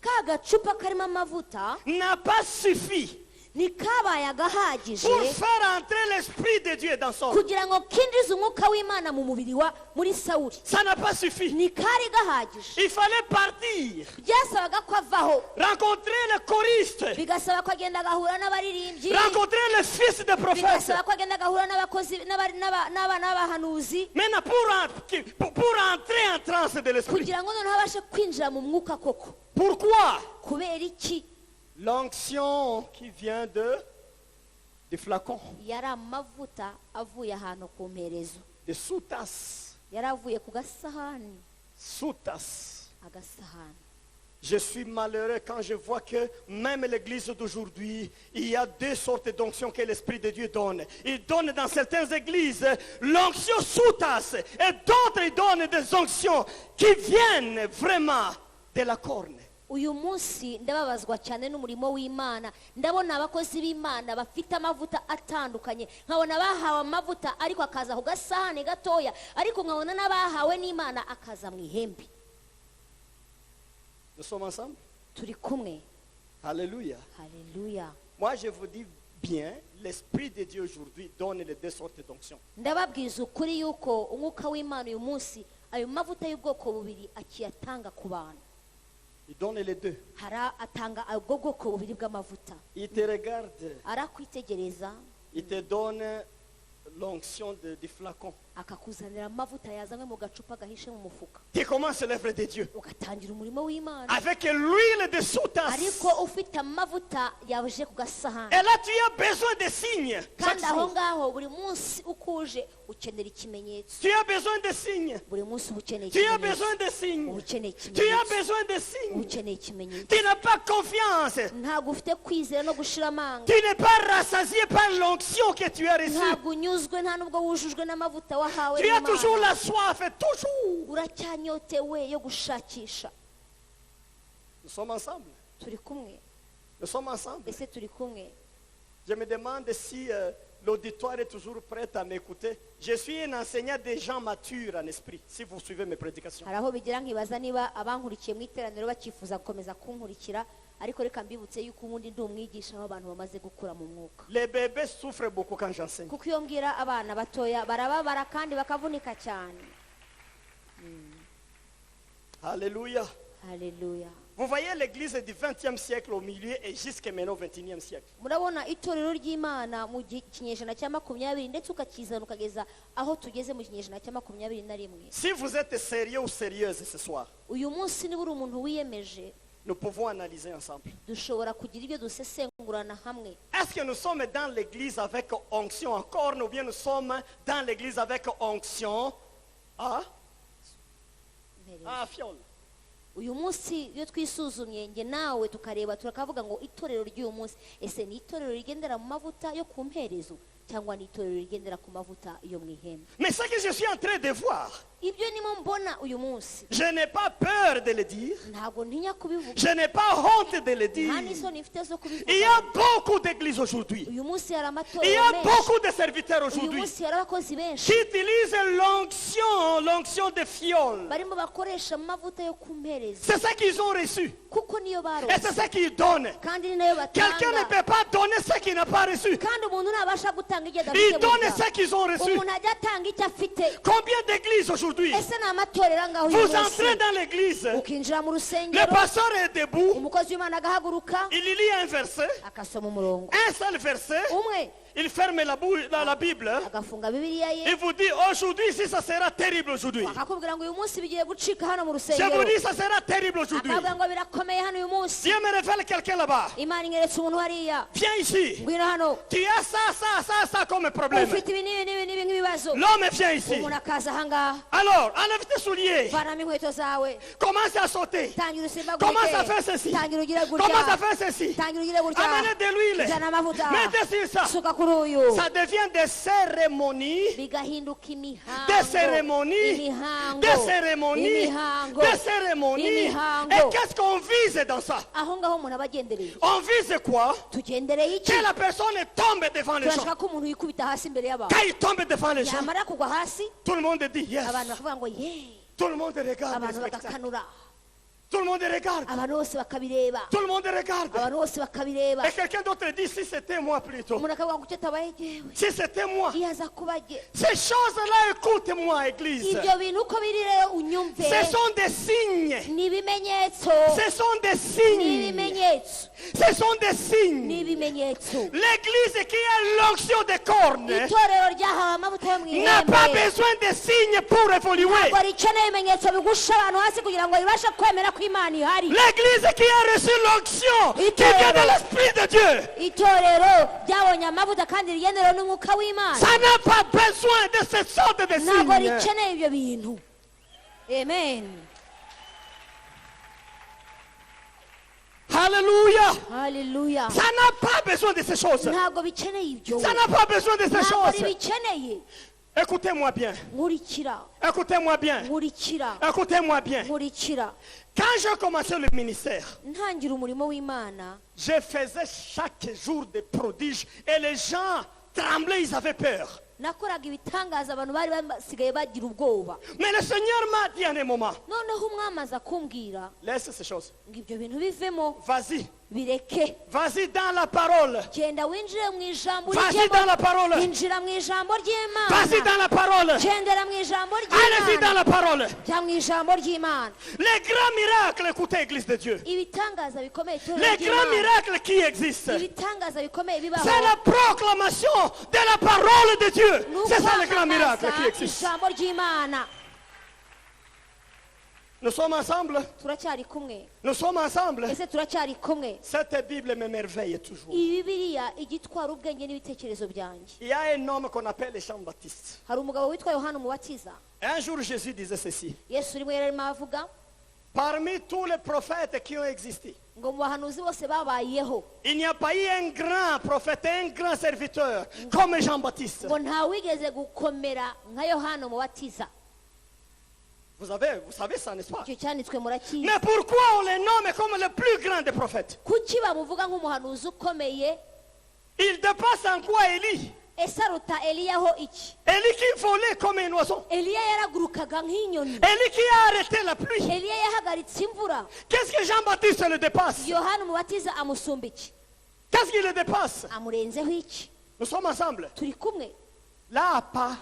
ka gacupa karimo amavuta n'a pas suffi ntikabaye agahagije pour faire entrer l'Esprit de Dieu dans Saul. kugira ngo kinjize umwuka w'imana mu mubiri wa muri sawuli. Ça n'a pas suffi. ntikari gahagije. Il fallait partir, byasabaga ko avaho, rencontrer le choriste, bigasaba ko agenda agahura n'abaririmbyi, rencontrer le fils de prophète. bigasaba ko agenda agahura n'abakozi n'abana b'abahanuzi, Maintenant, pour entrer en transe de l'Esprit. kugira ngo noneho abashe kwinjira mu mwuka koko. Pourquoi? kubera iki? L'onction qui vient du flacon, yari amavuta avuye ahantu ku mperezo, de sous-tasse. yari avuye ku gasahani. Sous-tasse. agasahani. Je suis malheureux quand je vois que même l'église d'aujourd'hui, il y a deux sortes d'onction que l'Esprit de Dieu donne. Il donne dans certaines églises l'onction sous-tasse et d'autres il donne des onctions qui viennent vraiment de la corne. uyu munsi ndababazwa cyane n'umurimo w'imana. ndabona abakozi b'imana bafite amavuta atandukanye, nkabona bahawe amavuta ariko akaza ku gasahani gatoya, ariko nkabona n'abahawe n'imana akaza mu ihembe. Nous sommes ensemble? turi kumwe. Alléluia. haleluya. Moi je vous dis bien, l'Esprit de Dieu aujourd'hui donne les deux sortes d'onction. ndababwiza ukuri yuko umwuka w'imana uyu munsi ayo mavuta y'ubwoko bubiri akiyatanga ku bantu. Il donne les deux. atanga ubwo bwoko bubiri bw'amavuta. Il te regarde, arakwitegereza, il te donne l'onction du flacon. akakuzanira amavuta yazanywe mu gacupa gahishe mu mufuka, Tu commences l'œuvre de Dieu ugatangira umurimo w'imana avec l'huile de sous-tasse. ariko ufite amavuta yaje ku gasahani. Et là tu as besoin de signes. Chaque kandi aho jour. ngaho buri munsi uko uje ukenera ikimenyetso, Tu as besoin de signes. buri munsi uba ukeneye Tu as ikimenyetso, besoin de signes. uba ukeneye Tu as ikimenyetso, besoin de uba signes. ukeneye ikimenyetso. Tu n'as pas confiance. ntabwo ufite kwizera no gushira amanga, Tu n'es pas rassasié par l'onction que tu as reçue. ntabwo unyuzwe, nta nubwo wujujwe n'amavuta wahawe Tu as toujours n'Imana. la soif, toujours. uracyanyotewe yo gushakisha. Nous sommes ensemble. turi kumwe. Nous sommes ensemble. ese turi kumwe? Je me demande si l'auditoire est toujours prêt à m'écouter. Je suis un enseignant des gens matures en esprit, si vous suivez mes prédications. hari aho bigira nkibaza niba abankurikiye mu iteraniro bakifuza gukomeza kunkurikira, ariko reka mbibutse yuko ubundi ndi umwigisha w'abantu bamaze gukura mu mwuka. Les bébés souffrent beaucoup quand j'enseigne. kuko iyo mbwira abana batoya barababara kandi bakavunika cyane. Alléluia. haleluya. Vous voyez l'église du 20e siècle au milieu et jusqu'à maintenant au 21e siècle. murabona itorero ry'imana mu kinyejana cya 20 ndetse ukakizana ukageza aho tugeze mu kinyejana cya 21. Si vous êtes sérieux ou sérieuse ce soir, uyu munsi niba uri umuntu wiyemeje nous pouvons analyser ensemble. dushobora kugira ibyo dusesengurana hamwe. Est-ce que nous sommes dans l'église avec onction encore ou bien nous sommes dans l'église avec onction fiole? uyu munsi iyo twisuzumye nge nawe tukareba turakavuga ngo itorero ry'uyu munsi ese ni itorero rigendera mu mavuta yo ku mperezo cyangwa ni itorero rigendera ku mavuta yo mu ihembe? Mais ce que je suis en train de voir, ibyo nimo mbona uyu munsi, je n'ai pas peur de le dire, ntabwo ntinya kubivuga, je n'ai pas honte de le dire. nta n'isoni mfite zo kubivuga. Il y a beaucoup d'églises aujourd'hui, uyu munsi hari il y amatorero a menshi, beaucoup de serviteurs uyu aujourd'hui munsi hari abakozi benshi qui utilisent l'onction de fiole. barimo bakoresha amavuta yo ku mperezo C'est ça qu'ils ont reçu kuko niyo et barose c'est ça qu'ils donnent. kandi ni nayo Quelqu'un ne batanga, peut pas donner ce qu'il n'a pas reçu. kandi umuntu ntabasha gutanga ibyo Ils adafite donnent burya. ce qu'ils ont reçu. umuntu ajya atanga icyo afite. Combien d'églises aujourd'hui? ese ni amatorero angaho uyu Vous munsi entrez dans l'église, ukinjira mu le rusengero pasteur est debout, umukozi w'imana agahaguruka il lit un verset, akasoma umurongo un seul verset, umwe il ferme la Bible, agafunga bibiliya ye il vous dit aujourd'hui si ça sera terrible aujourd'hui. akakubwira ngo uyu munsi bigiye gucika hano mu Je vous rusengero, dis ça sera terrible aujourd'hui. akavuga ngo birakomeye hano uyu munsi. Dieu me révèle quelqu'un là-bas. imana inyeretse umuntu hariya, Viens ici. ngwino hano Tu as ça comme problème. ufite ibi n'ibi n'ibi n'ibi nk'ibibazo. L'homme vient ici. umuntu akaza ahangaha, Alors, enlève tes souliers. vanamo inkweto zawe, Commence à sauter. tangira Commence à usimbagurike, faire ceci. tangira ugire Commence à gutya, faire ceci. tangira ugire gutya, Amenez de l'huile. jana amavuta, Mettez sur ça. suka kuri uyu, Ça devient des cérémonies. bigahinduka imihango, Des cérémonies. imihango, Des cérémonies. imihango, Des cérémonies. imihango. Et qu'est-ce qu'on vise dans ça? aho ngaho umuntu aba agendereye. On vise quoi? tugendereye iki? Que la personne tombe devant les gens. turashaka ko umuntu yikubita hasi imbere y'abantu, Quand il tombe devant les gens, yamara kugwa hasi tout le monde dit yes. abantu bakavuga ngo ye, Tout le monde regarde le abantu spectacle. bagakanura, Tout le monde regarde. abantu bose bakabireba, Tout le monde regarde. abantu bose bakabireba. Et quelqu'un d'autre dit si c'était moi plutôt. umuntu akavuga ngo icyo tabaye jyewe, Si c'était moi. iyo aza kuba jye. Ces choses-là, écoute-moi, Église. ibyo bintu uko biri rero unyumve, Ce sont des signes. ni ibimenyetso, Ce sont des ni signes. ibimenyetso, Ce sont des ni signes. ibimenyetso. L'église qui a l'onction des cornes itorero ryahawe amavuta yo mu n'a pas ihembe besoin de signes pour évoluer. ntabwo rikeneye ibimenyetso bigusha abantu hasi kugira ngo ribashe kwemera ko imana ihari. L'église qui a reçu l'onction qui vient de l'Esprit de Dieu, itorero ryabonye amavuta kandi rigenderewe n'umwuka w'imana ça n'a pas besoin de cette sorte de ntabwo signes. rikeneye ibyo bintu. Amen. Alléluia. Haleluya. Ça n'a pas besoin de ces choses. ntabwo bikeneye ibyo, Ça n'a pas besoin de ces ntabwo choses. ribikeneye. Écoutez-moi bien. nkurikira, Écoutez-moi bien. nkurikira, Écoutez-moi bien. nkurikira. Quand j'ai commencé le ministère, ntangira umurimo w'imana je faisais chaque jour des prodiges et les gens tremblaient, ils avaient peur. nakoraga ibitangaza abantu bari basigaye bagira ubwoba. Mais le Seigneur m'a dit en un moment, noneho umwami aza kumbwira laisse ces choses. ngo ibyo bintu bivemo, Vas-y. bireke, Vas-y dans la parole. genda winjire mu ijambo Vas-y dans la parole. injira mu ijambo Vas-y ry'imana, dans la parole. gendera mu ijambo Allez-y dans ry'imana, la parole. jya mu ijambo ry'imana. Les grands miracles, écoutez, Église de Dieu. ibitangaza bikomeye itorero Les grands ry'Imana. miracles qui existent, ibitangaza bikomeye bibaho c'est la proclamation de la parole de Dieu. ni C'est ça le grand miracle ukwamamaza qui existe. ijambo ry'imana. Nous sommes ensemble. turacyari kumwe? Nous sommes ensemble. ese turacyari kumwe? Cette Bible m'émerveille toujours. iyi bibiliya ijya itwara ubwenge n'ibitekerezo byanjye. Il y a un homme qu'on appelle Jean-Baptiste. hari umugabo witwa yohana umubatiza. Un jour, Jésus disait ceci. yesu rimwe yari arimo avuga Parmi tous les prophètes qui ont existé, ngo mu bahanuzi bose babayeho, il n'y a pas eu un grand prophète, un grand serviteur comme Jean-Baptiste. ngo nta wigeze gukomera nka yohana umubatiza. Vous savez ça, n'est-ce pas? icyo cyanditswe murakizi. Mais pourquoi on le nomme comme le plus grand des prophètes? kuki bamuvuga nk'umuhanuzi ukomeye? Il dépasse en quoi Élie? ese aruta eliyaho iki? Élie qui volait comme un oiseau. eliya yaragurukaga nk'inyoni. Élie qui a arrêté la pluie. eliya yahagaritse imvura. Qu'est-ce que Jean-Baptiste le dépasse? yohana umubatiza amusumba iki? Qu'est-ce qui le dépasse? amurenzeho iki? Nous sommes ensemble. turi kumwe? Là, pas.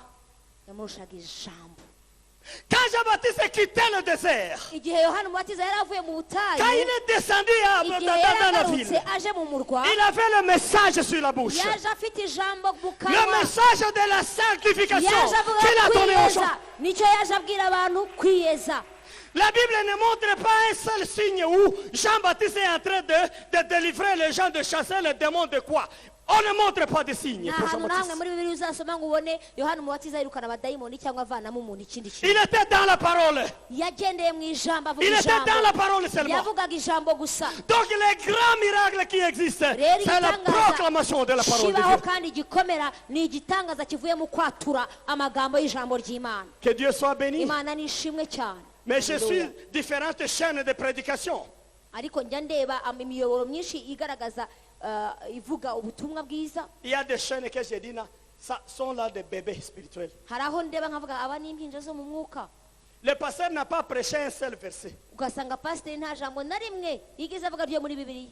yamurushaga ijambo. Quand Jean-Baptiste quittait le désert, igihe yohana umubatiza yari avuye mu butayu, quand il est descendu igihe dans yari la agarutse ville, aje mu murwa, il avait le message sur la bouche. yaje afite ijambo mu Le kanwa, message de la sanctification yaje avuga qu'il a donné aux gens. kwiyeza, nicyo yaje abwira abantu kwiyeza. La Bible ne montre pas un seul signe où Jean-Baptiste est en train de délivrer les gens, de chasser les démons de quoi. On ne montre pas de signes nta pour hantu na hamwe Jean-Baptiste. muri bibiri uzasoma ngo ubone yohana umubatiza yirukana abadayimoni cyangwa avanamo umuntu ikindi Il kintu. était dans la parole. Yagendeye mu ijambo, avuga Il était dans la ijambo, parole seulement. yavugaga ijambo gusa. Donc les grands miracles qui existent, Rero c'est la proclamation de la parole de kibaho Dieu. kandi gikomera ni igitangaza kivuye mu kwatura amagambo y'ijambo ry'Imana. Que Dieu soit béni. Imana ni ishimwe cyane. Mais je suis Hallelujah. différentes chaînes de prédication. Ariko njya ndeba imiyoboro myinshi igaragaza ivuga ubutumwa bwiza. Il y a des chaînes que j'ai dit, ça sont là des bébés spirituels. Hari aho ndeba nkavuga aba ni impinja zo mu mwuka. Le pasteur n'a pas prêché un seul verset. Ugasanga pasiteri nta jambo na rimwe yigeze avuga ryo muri Bibiliya.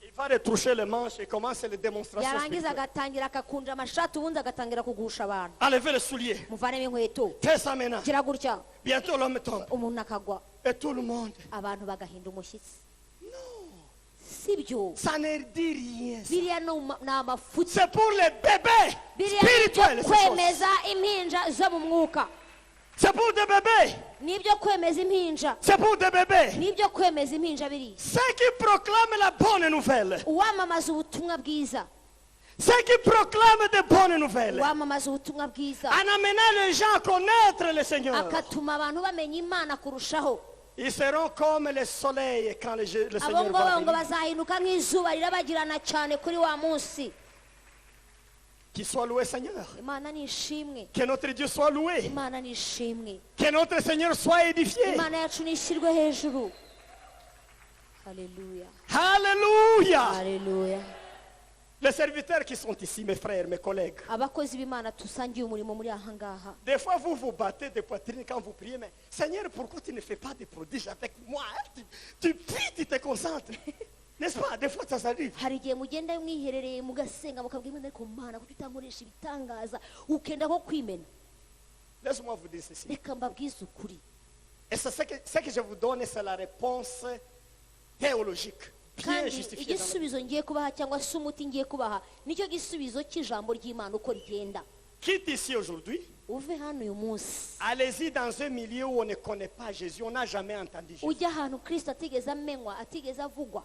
Il va retroucher les manches et commencer les démonstrations Yarangiza spirituelles. agatangira akakunja amashati ubundi agatangira kugusha abantu. Enlevez les souliers. Muvanemo inkweto. Fais ça maintenant. Gira gutya Bientôt l'homme tombe. umuntu akagwa, Et tout le monde. abantu bagahinda umushyitsi. Sibyo. Ça ne dit rien. Biriya ni amafuti. C'est pour les bébés Biriya spirituels. ni ces choses. kwemeza impinja zo mu mwuka. C'est pour des bébés. Nibyo kwemeza impinja. C'est pour des bébés. Nibyo kwemeza impinja biriya. Ceux qui proclament la bonne nouvelle. Uwamamaza ubutumwa bwiza. Ceux qui proclament de bonnes nouvelles. Uwamamaza ubutumwa bwiza. En amenant les gens à connaître le Seigneur. Akatuma abantu bamenya Imana kurushaho. Ils seront comme le soleil quand le Abo Seigneur ngabo va ngo venir. bazahinduka nk'izuba rirabagirana cyane kuri wa munsi. Qu'il soit loué Seigneur. Imana ni ishimwe. Que notre Dieu soit loué. Imana ni ishimwe. Que notre Seigneur soit édifié. Imana yacu nishyirwe hejuru. Haleluya. Alléluia. Haleluya. Les serviteurs qui sont ici, mes frères, mes collègues. Abakozi b'Imana tusangiye umurimo muri aha ngaha. Des fois, vous vous battez de poitrine quand vous priez, mais Seigneur, pourquoi tu ne fais pas de prodiges avec moi, hein? Tu pries, tu te concentres. N'est-ce pas? Des fois, ça arrive. Hari igihe mugenda mwiherereye mugasenga mukabwira Imana ariko Mana kuko utankoresha ibitangaza ukenda ko kwimena. Laisse-moi vous dire ceci. Reka mbabwize ukuri. Et c'est ce que je vous donne, c'est la réponse théologique. Bien Kandi justifiée. Dans la... igisubizo ngiye kubaha cyangwa se umuti ngiye kubaha nicyo gisubizo cy'ijambo ry'Imana uko rigenda. Quitte ici aujourd'hui. Uve hano uyu munsi. Allez-y dans un milieu où on ne connaît pas Jésus. On n'a jamais entendu Jésus. Ujya ahantu Kristo atigeze amenywa atigeze avugwa.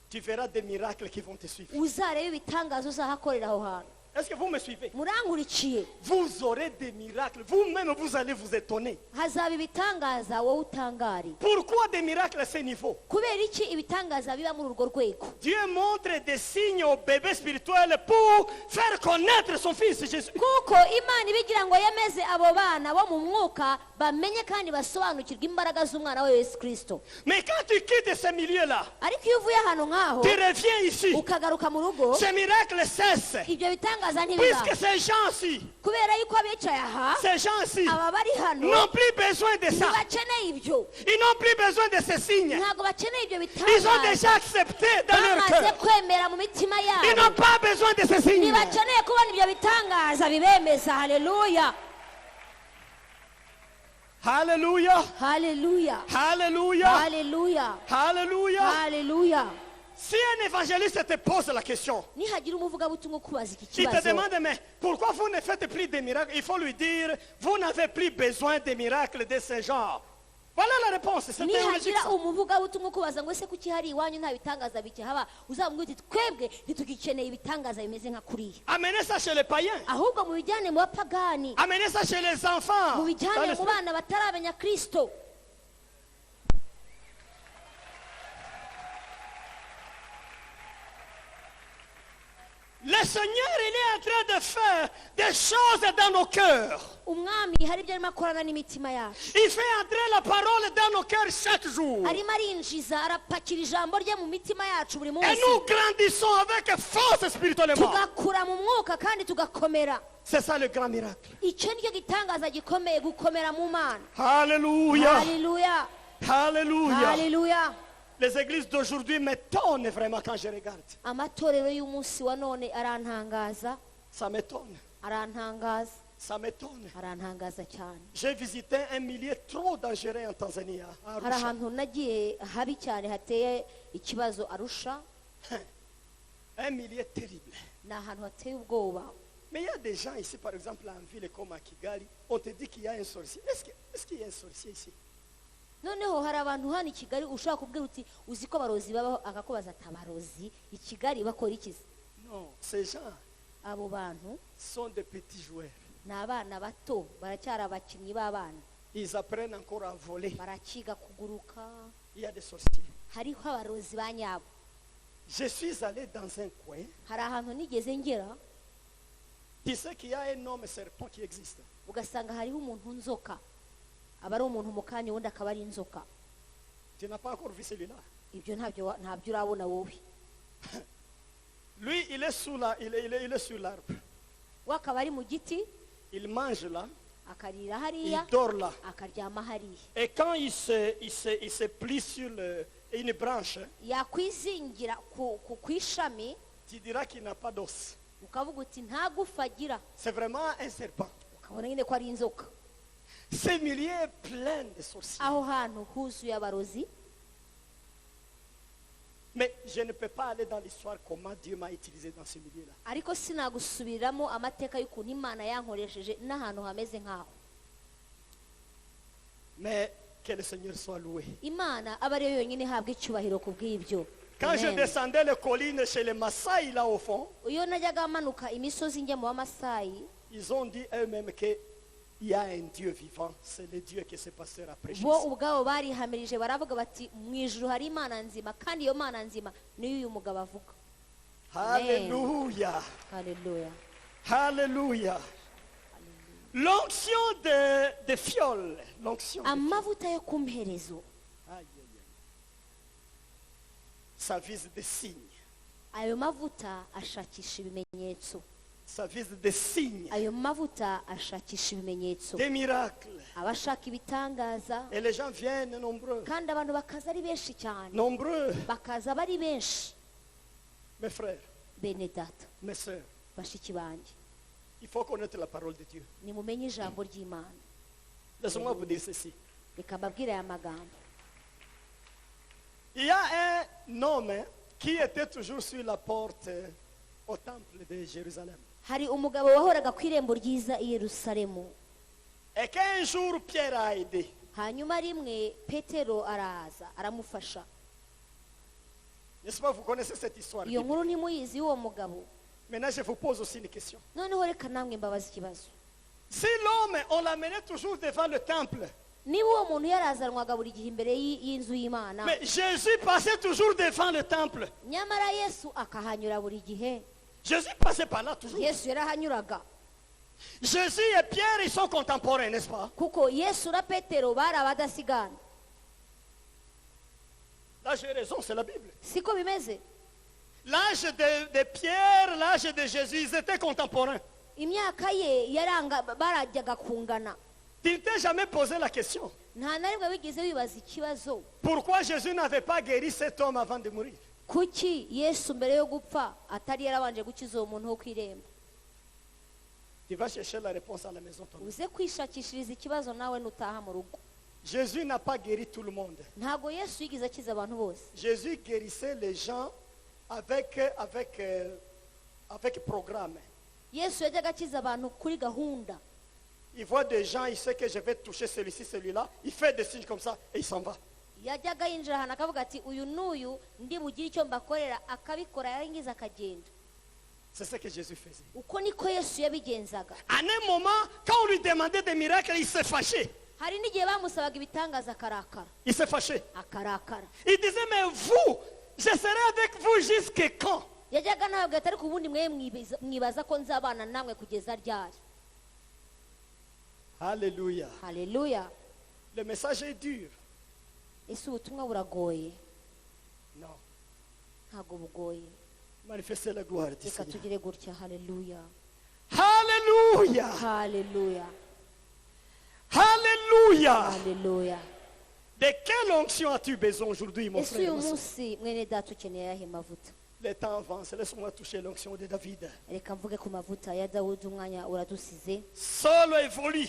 Tu verras des miracles qui vont te suivre. Uzarebe ibitangaza uzahakorera aho hantu. Est-ce que vous me suivez? Murangurikiye. Vous aurez des miracles. Vous-même, vous allez vous étonner. Hazaba ibitangaza wowe utangari. Pourquoi des miracles à ce niveau? Kubera iki ibitangaza biba muri urwo rwego? Dieu montre des signes aux bébés spirituels pour faire connaître son fils Jésus. Kuko Imana ibigira ngo yemeze abo bana bo mu mwuka bamenye kandi basobanukirwe imbaraga z'umwana we Yesu Kristo. Mais quand tu quittes ce milieu-là, Ariko iyo uvuye ahantu nk'aho tu reviens ici. ukagaruka mu rugo, Ces miracles cessent. ibyo bitangaza ntibiba. Puisque ces gens-ci, Kubera yuko abicaye aha ces gens-ci aba bari hano n'ont plus besoin de ça. ntibakeneye ibyo. Ils n'ont plus besoin de ces signes. Ntabwo bakeneye ibyo Ils ont bitangaza. déjà accepté dans leur Bamaze cœur. kwemera mu mitima Ils yabo. n'ont pas besoin de ces signes. Ntibakeneye kubona ibyo bitangaza bibemeza. Haleluya. Alléluia. Haleluya. Alléluia. Haleluya. Alléluia. Haleluya. Si un évangéliste te pose la question, Nihagira umuvugabutumwa ukubaza iki qui te kibazo, demande, mais pourquoi vous ne faites plus de miracles? Il faut lui dire, vous n'avez plus besoin de miracles de ce genre. Voilà la réponse. C'est théologique. nihagira Ça. umuvugabutumwa ukubaza ngo ese kuki hari iwanyu nta bitangaza bikihaba, uzamubwira uti twebwe ntitugikeneye ibitangaza bimeze nka kuriya, Amenez ça chez les païens. ahubwo mu bijyane mu bapagani, Amenez ça chez les enfants. mu Dans bijyane le- mu bana bataramenya Kristo. Le Seigneur, il est en train de faire des choses dans nos cœurs. Umwami hari ibyo arimo akorana n'imitima yacu, Il fait entrer la parole dans nos cœurs chaque jour. arimo arinjiza arapakira ijambo rye mu mitima yacu buri Et munsi, nous grandissons avec force spirituellement. tugakura mu mwuka kandi tugakomera. C'est ça le grand miracle. Icyo nicyo gitangaza gikomeye, gukomera mu Mana. Alléluia. Haleluya. Alléluia. Haleluya. Les églises d'aujourd'hui m'étonnent vraiment quand je regarde. Amatorero y'umunsi wa none arantangaza, Ça m'étonne. arantangaza. Ça m'étonne. harantangaza cyane. J'ai visité un milieu trop dangereux en Tanzanie, à hari Arusha. ahantu nagiye habi cyane hateye ikibazo Arusha, Un milieu terrible. ni ahantu hateye ubwoba. Mais il y a des gens ici, par exemple, en ville comme à Kigali, on te dit qu'il y a un sorcier. Est-ce qu'il y a un sorcier ici? Noneho hari abantu hano i Kigali ushaka kubwira uti uzi ko abarozi babaho, akakubaza ati abarozi i Kigali bakora iki se? Non, ces gens Abo bantu sont des petits joueurs. ni abana bato, baracyari abakinnyi b'abana, Ils apprennent encore à voler. barakiga kuguruka. Il y a des sorciers. Hariho abarozi ba nyabo. Je suis allé dans un coin. Hari ahantu nigeze ngera Tu sais qu'il y a un homme serpent qui existe. ugasanga hariho umuntu nzoka, aba ari umuntu mu kanya ubundi akaba ari inzoka. Tu n'as pas encore vu celui-là. Ibyo ntabyo urabona wowe. Lui, il est sous la, il est sur l'arbre. We akaba ari mu giti, Il mange là. akarira Il hariya, dort là. akaryama hariya. Et quand il se plie sur une branche, Yakwizingira ku ishami, tu diras qu'il n'a pas d'os. ukavuga uti nta gufa agira, C'est vraiment un serpent. ukabona nyine ko ari inzoka. Ce milieu est plein de sorciers. Aho hantu huzuye abarozi. Mais je ne peux pas aller dans l'histoire comment Dieu m'a utilisé dans ce milieu-là. Ariko sinagusubiramo amateka y'ukuntu Imana yankoresheje n'ahantu hameze nk'aho. Mais que le Seigneur soit loué. Imana aba ariyo yonyine ihabwa icyubahiro ku bw'ibyo. Quand je Amen. descendais les collines chez les Maasai là au fond, Iyo najyaga manuka imisozi njya mu Bamasayi, ils ont dit eux-mêmes qu'il y a un Dieu vivant. C'est le Dieu que ce pasteur a prêché. bo ubwabo barihamirije baravuga bati mu ijuru hari Imana nzima, kandi iyo Mana nzima niyo uyu mugabo avuga. Alléluia. Haleluya. Alléluia. L'onction de fiole. L'onction. de fiole. Amavuta yo ku mperezo, Aïe, aïe, aïe. Ça vise des signes. ayo mavuta ashakisha ibimenyetso. Ça vise des signes. Ayo mavuta ashakisha ibimenyetso. Des miracles. Abashaka ibitangaza, Et les gens viennent nombreux. kandi abantu bakaza ari benshi cyane. Nombreux. Bakaza bari benshi. Mes frères, Bene data, mes sœurs, bashiki banjye, il faut connaître la parole de Dieu. nimumenye ijambo ry'Imana. Laissez-moi vous dire ceci. Reka mbabwire aya magambo. Il y a un homme qui était toujours sur la porte au temple de Jérusalem. Hari umugabo wahoraga ku irembo ryiza i Yerusalemu. Et qu'un jour Pierre a aidé. Hanyuma rimwe Petero araza aramufasha. N'est-ce pas, vous connaissez cette histoire. Iyo nkuru ntimuyizi y'uwo mugabo. Maintenant, je vous pose aussi une question. Noneho reka namwe mbabaza ikibazo. Si l'homme, on l'amenait toujours devant le temple, Niba uwo muntu yarazanwaga buri gihe imbere y'inzu y'Imana, mais Jésus passait toujours devant le temple. nyamara Yesu akahanyura buri gihe. Jésus passait par là toujours. Yesu yarahanyuraga. Jésus et Pierre, ils sont contemporains, n'est-ce pas? Kuko Yesu na Petero bari abadasigana. Là, j'ai raison, c'est la Bible. Siko bimeze? L'âge de Pierre, l'âge de Jésus, ils étaient contemporains. Imyaka ye barajyaga kungana. Tu ne t'es jamais posé la question. Nta na rimwe wigeze wibaza ikibazo. Pourquoi Jésus n'avait pas guéri cet homme avant de mourir? Kuki Yesu mbere yo gupfa atari yarabanje gukiza uwo muntu wo ku irembo? Tu vas chercher la réponse à la maison. Toi. Uze kwishakishiriza ikibazo nawe nutaha mu rugo. Jésus n'a pas guéri tout le monde. Ntabwo Yesu yigeze akiza abantu bose. Jésus guérissait les gens avec programme. Yesu yajyaga akiza abantu kuri gahunda. Il voit des gens, il sait que je vais toucher celui-ci, celui-là. Il fait des signes comme ça et il s'en va. Yajyaga yinjira ahantu akavuga ati uyu n'uyu ndi bugire icyo mbakorera, akabikora yarangiza akagenda. C'est ce que Jésus faisait. Uko niko Yesu yabigenzaga. À un moment, quand on lui demandait des miracles, il s'est fâché. Hari n'igihe bamusabaga ibitangaza akarakara. Il s'est fâché. Akarakara. Il disait, mais vous, je serai avec vous jusqu'à quand? Yajyaga ntabwo atari ku bundi mwe mwibaza ko nzabana namwe kugeza ryari. Alléluia. Haleluya. Le message est dur. Ese ubutumwa buragoye? Non. Ntabwo bugoye. Manifestez la gloire du Reka Seigneur. tugire gutya. Haleluya. Alléluia. Haleluya. Alléluia. Haleluya. De quelle onction as-tu besoin aujourd'hui, mon Ese frère? uyu ma sœur? munsi mwene data ukeneye ayahe mavuta? Les temps avancent. Laisse-moi toucher l'onction de David. reka mvuge ku mavuta ya dawudi umwanya uradusize Saul évolue.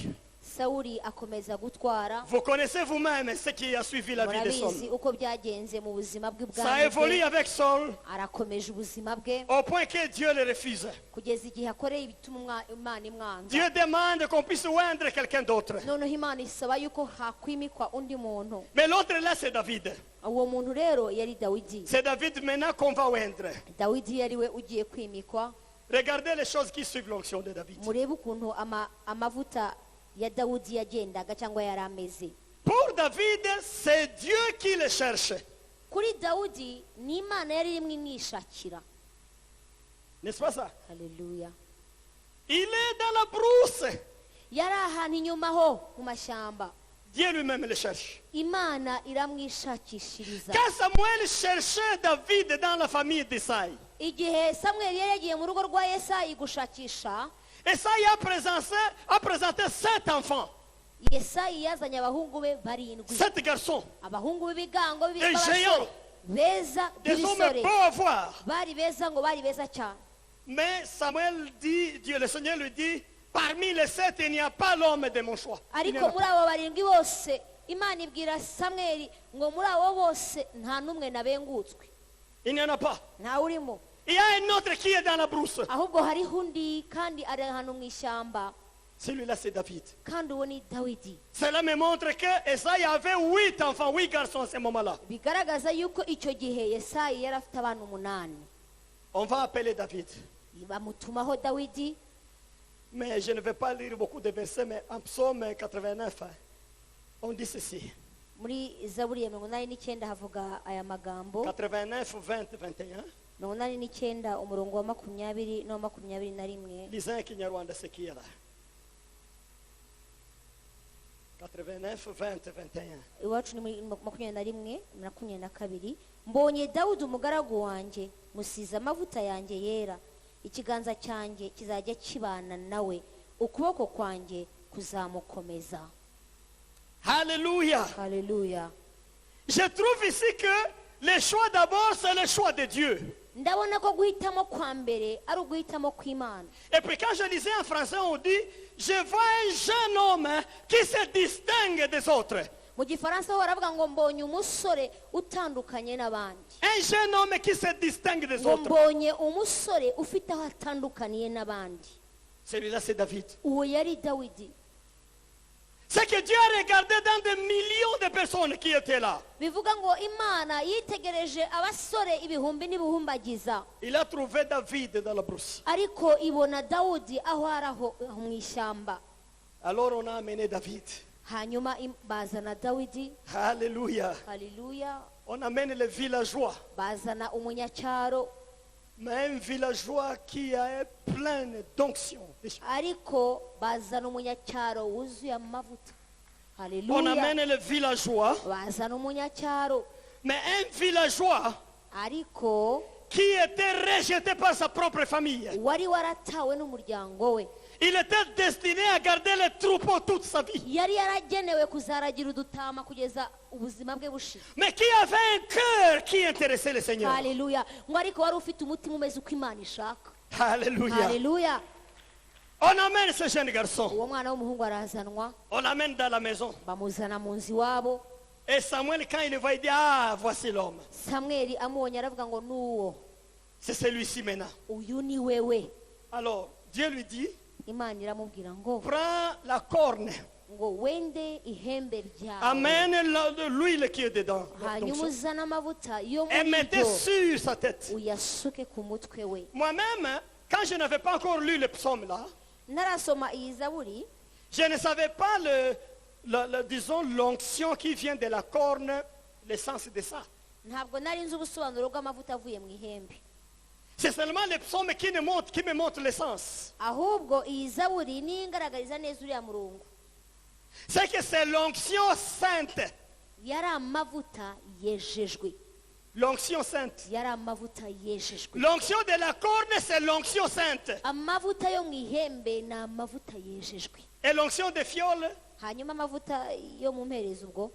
sawuli akomeza gutwara Vous connaissez vous-même ce qui a suivi la vie de murabizi Saul. uko byagenze mu buzima Ça bw'ubwami évolue bwe avec Saul arakomeje ubuzima bwe au point que Dieu le refuse. kugeza igihe akoreye ibituma imana imwanza Dieu demande qu'on puisse oindre quelqu'un d'autre. noneho imana isaba yuko hakwimikwa undi muntu Mais l'autre là, c'est David. uwo muntu rero yari dawidi C'est David maintenant qu'on va oindre. dawidi yari we ugiye kwimikwa Regardez les choses qui suivent l'onction de David. murebe ukuntu amavuta ya dawudi yagendaga cyangwa yari ameze Pour David, c'est Dieu qui le cherche. kuri dawudi ni imana yari irimo imwishakira N'est-ce pas ça? haleluya Il est dans la brousse. yari ahantu inyuma ho mu mashyamba Dieu lui-même le cherche. imana iramwishakishiriza Quand Samuel cherchait David dans la famille d'Esaïe, igihe samweli yari yagiye mu rugo rwa yesayi gushakisha Esaïe a présenté 7 enfants, yesayi yazanye abahungu be barindwi 7 garçons, abahungu b'ibigango Des b'abasore géants. beza des b'ibisore hommes beaux à voir. bari beza ngo bari beza cyane Mais Samuel dit, Dieu le Seigneur lui dit, parmi les 7, il n'y a pas l'homme de mon choix. Il n'y en ariko a muri pas. abo barindwi bose imana ibwira samweli ngo muri abo bose nta n'umwe nabengutswe Il n'y en a pas. ntawe urimo Il y a un autre qui est dans la brousse. ahubwo hariho undi kandi ari ahantu mu ishyamba Celui-là, c'est David. kandi uwo ni dawidi Cela me montre que Esaïe avait 8 enfants, 8 garçons à ce moment-là. bigaragaza yuko icyo gihe yesayi yari afite abana 8 On va appeler David. bamutumaho dawidi Mais je ne vais pas lire beaucoup de versets, mais en psaume 89, on dit ceci. muri zaburi ya 89 havuga aya magambo 89, 20, 21. 89 umurongo wa 20 no 21 Lisez un Kinyarwanda, ce qui est là. 89, 20, 21. iwacu ni muri 21 na 22 mbonye dawudi umugaragu wanjye musize amavuta yanjye yera ikiganza cyanjye kizajya kibana nawe ukuboko kwanjye kuzamukomeza Alléluia. haleluya Je trouve ici que le choix d'abord, c'est le choix de Dieu. ndabona ko guhitamo kwa mbere ari uguhitamo kw'imana Et puis quand je lisais en français, on dit, je vois un jeune homme qui se distingue des autres. mu gifaransa ho baravuga ngo mbonye umusore utandukanye n'abandi Un jeune homme qui se distingue des ngo autres. mbonye umusore ufite aho atandukaniye n'abandi Celui-là, c'est David. uwo yari dawidi C'est que Dieu a regardé dans des millions de personnes qui étaient là. bivuga ngo imana yitegereje abasore ibihumbi n'ibihumbagiza Il a trouvé David dans la brousse. ariko ibona dawudi aho ari aho mu ishyamba Alors on a amené David. hanyuma bazana dawidi Alléluia. haleluya On amène les villageois. bazana umunyacyaro Mais un villageois qui est plein d'onction. ariko bazana umunyacyaro wuzuye amavuta On haleluya amène les villageois. bazana umunyacyaro Mais un villageois ariko qui était rejeté par sa propre famille. wari waratawe n'umuryango we Il était destiné à garder les troupeaux toute sa vie. yari yaragenewe kuzaragira udutama kugeza ubuzima bwe bushira Mais qui avait un cœur qui intéressait le Seigneur. haleluya ngo ariko wari ufite umutima umeze uko imana ishaka Alléluia. haleluya On amène ce jeune garçon. uwo mwana w'umuhungu arazanwa On l'amène dans la maison. bamuzana mu nzu iwabo Et Samuel, quand il le voit, il dit, ah, voici l'homme. samweli amubonye aravuga ngo n'uwo C'est celui-ci maintenant. uyu ni wewe Alors, Dieu lui dit, imana iramubwira ngo prends la corne. ngo wende ihembe ryawe Amène l'huile qui est dedans. hanyuma uzane amavuta yo Et muri mettez ryo sur sa tête. uyasuke ku mutwe we Moi-même, quand je n'avais pas encore lu le psaume là, ntarasoma iyi zaburi je ne savais pas disons, l'onction qui vient de la corne, l'essence de ça. ntabwo nari nzi ubusobanuro bw'amavuta avuye mu ihembe C'est seulement le psaume qui me montre l'essence. ahubwo iyi zaburi niyo ingaragariza neza uriya murongo C'est que c'est l'onction sainte. yari amavuta yejejwe L'onction sainte. yari amavuta yejejwe L'onction de la corne, c'est l'onction sainte. amavuta yo mu ihembe ni amavuta yejejwe Et l'onction de fiole, hanyuma amavuta yo mu mperezo ubwo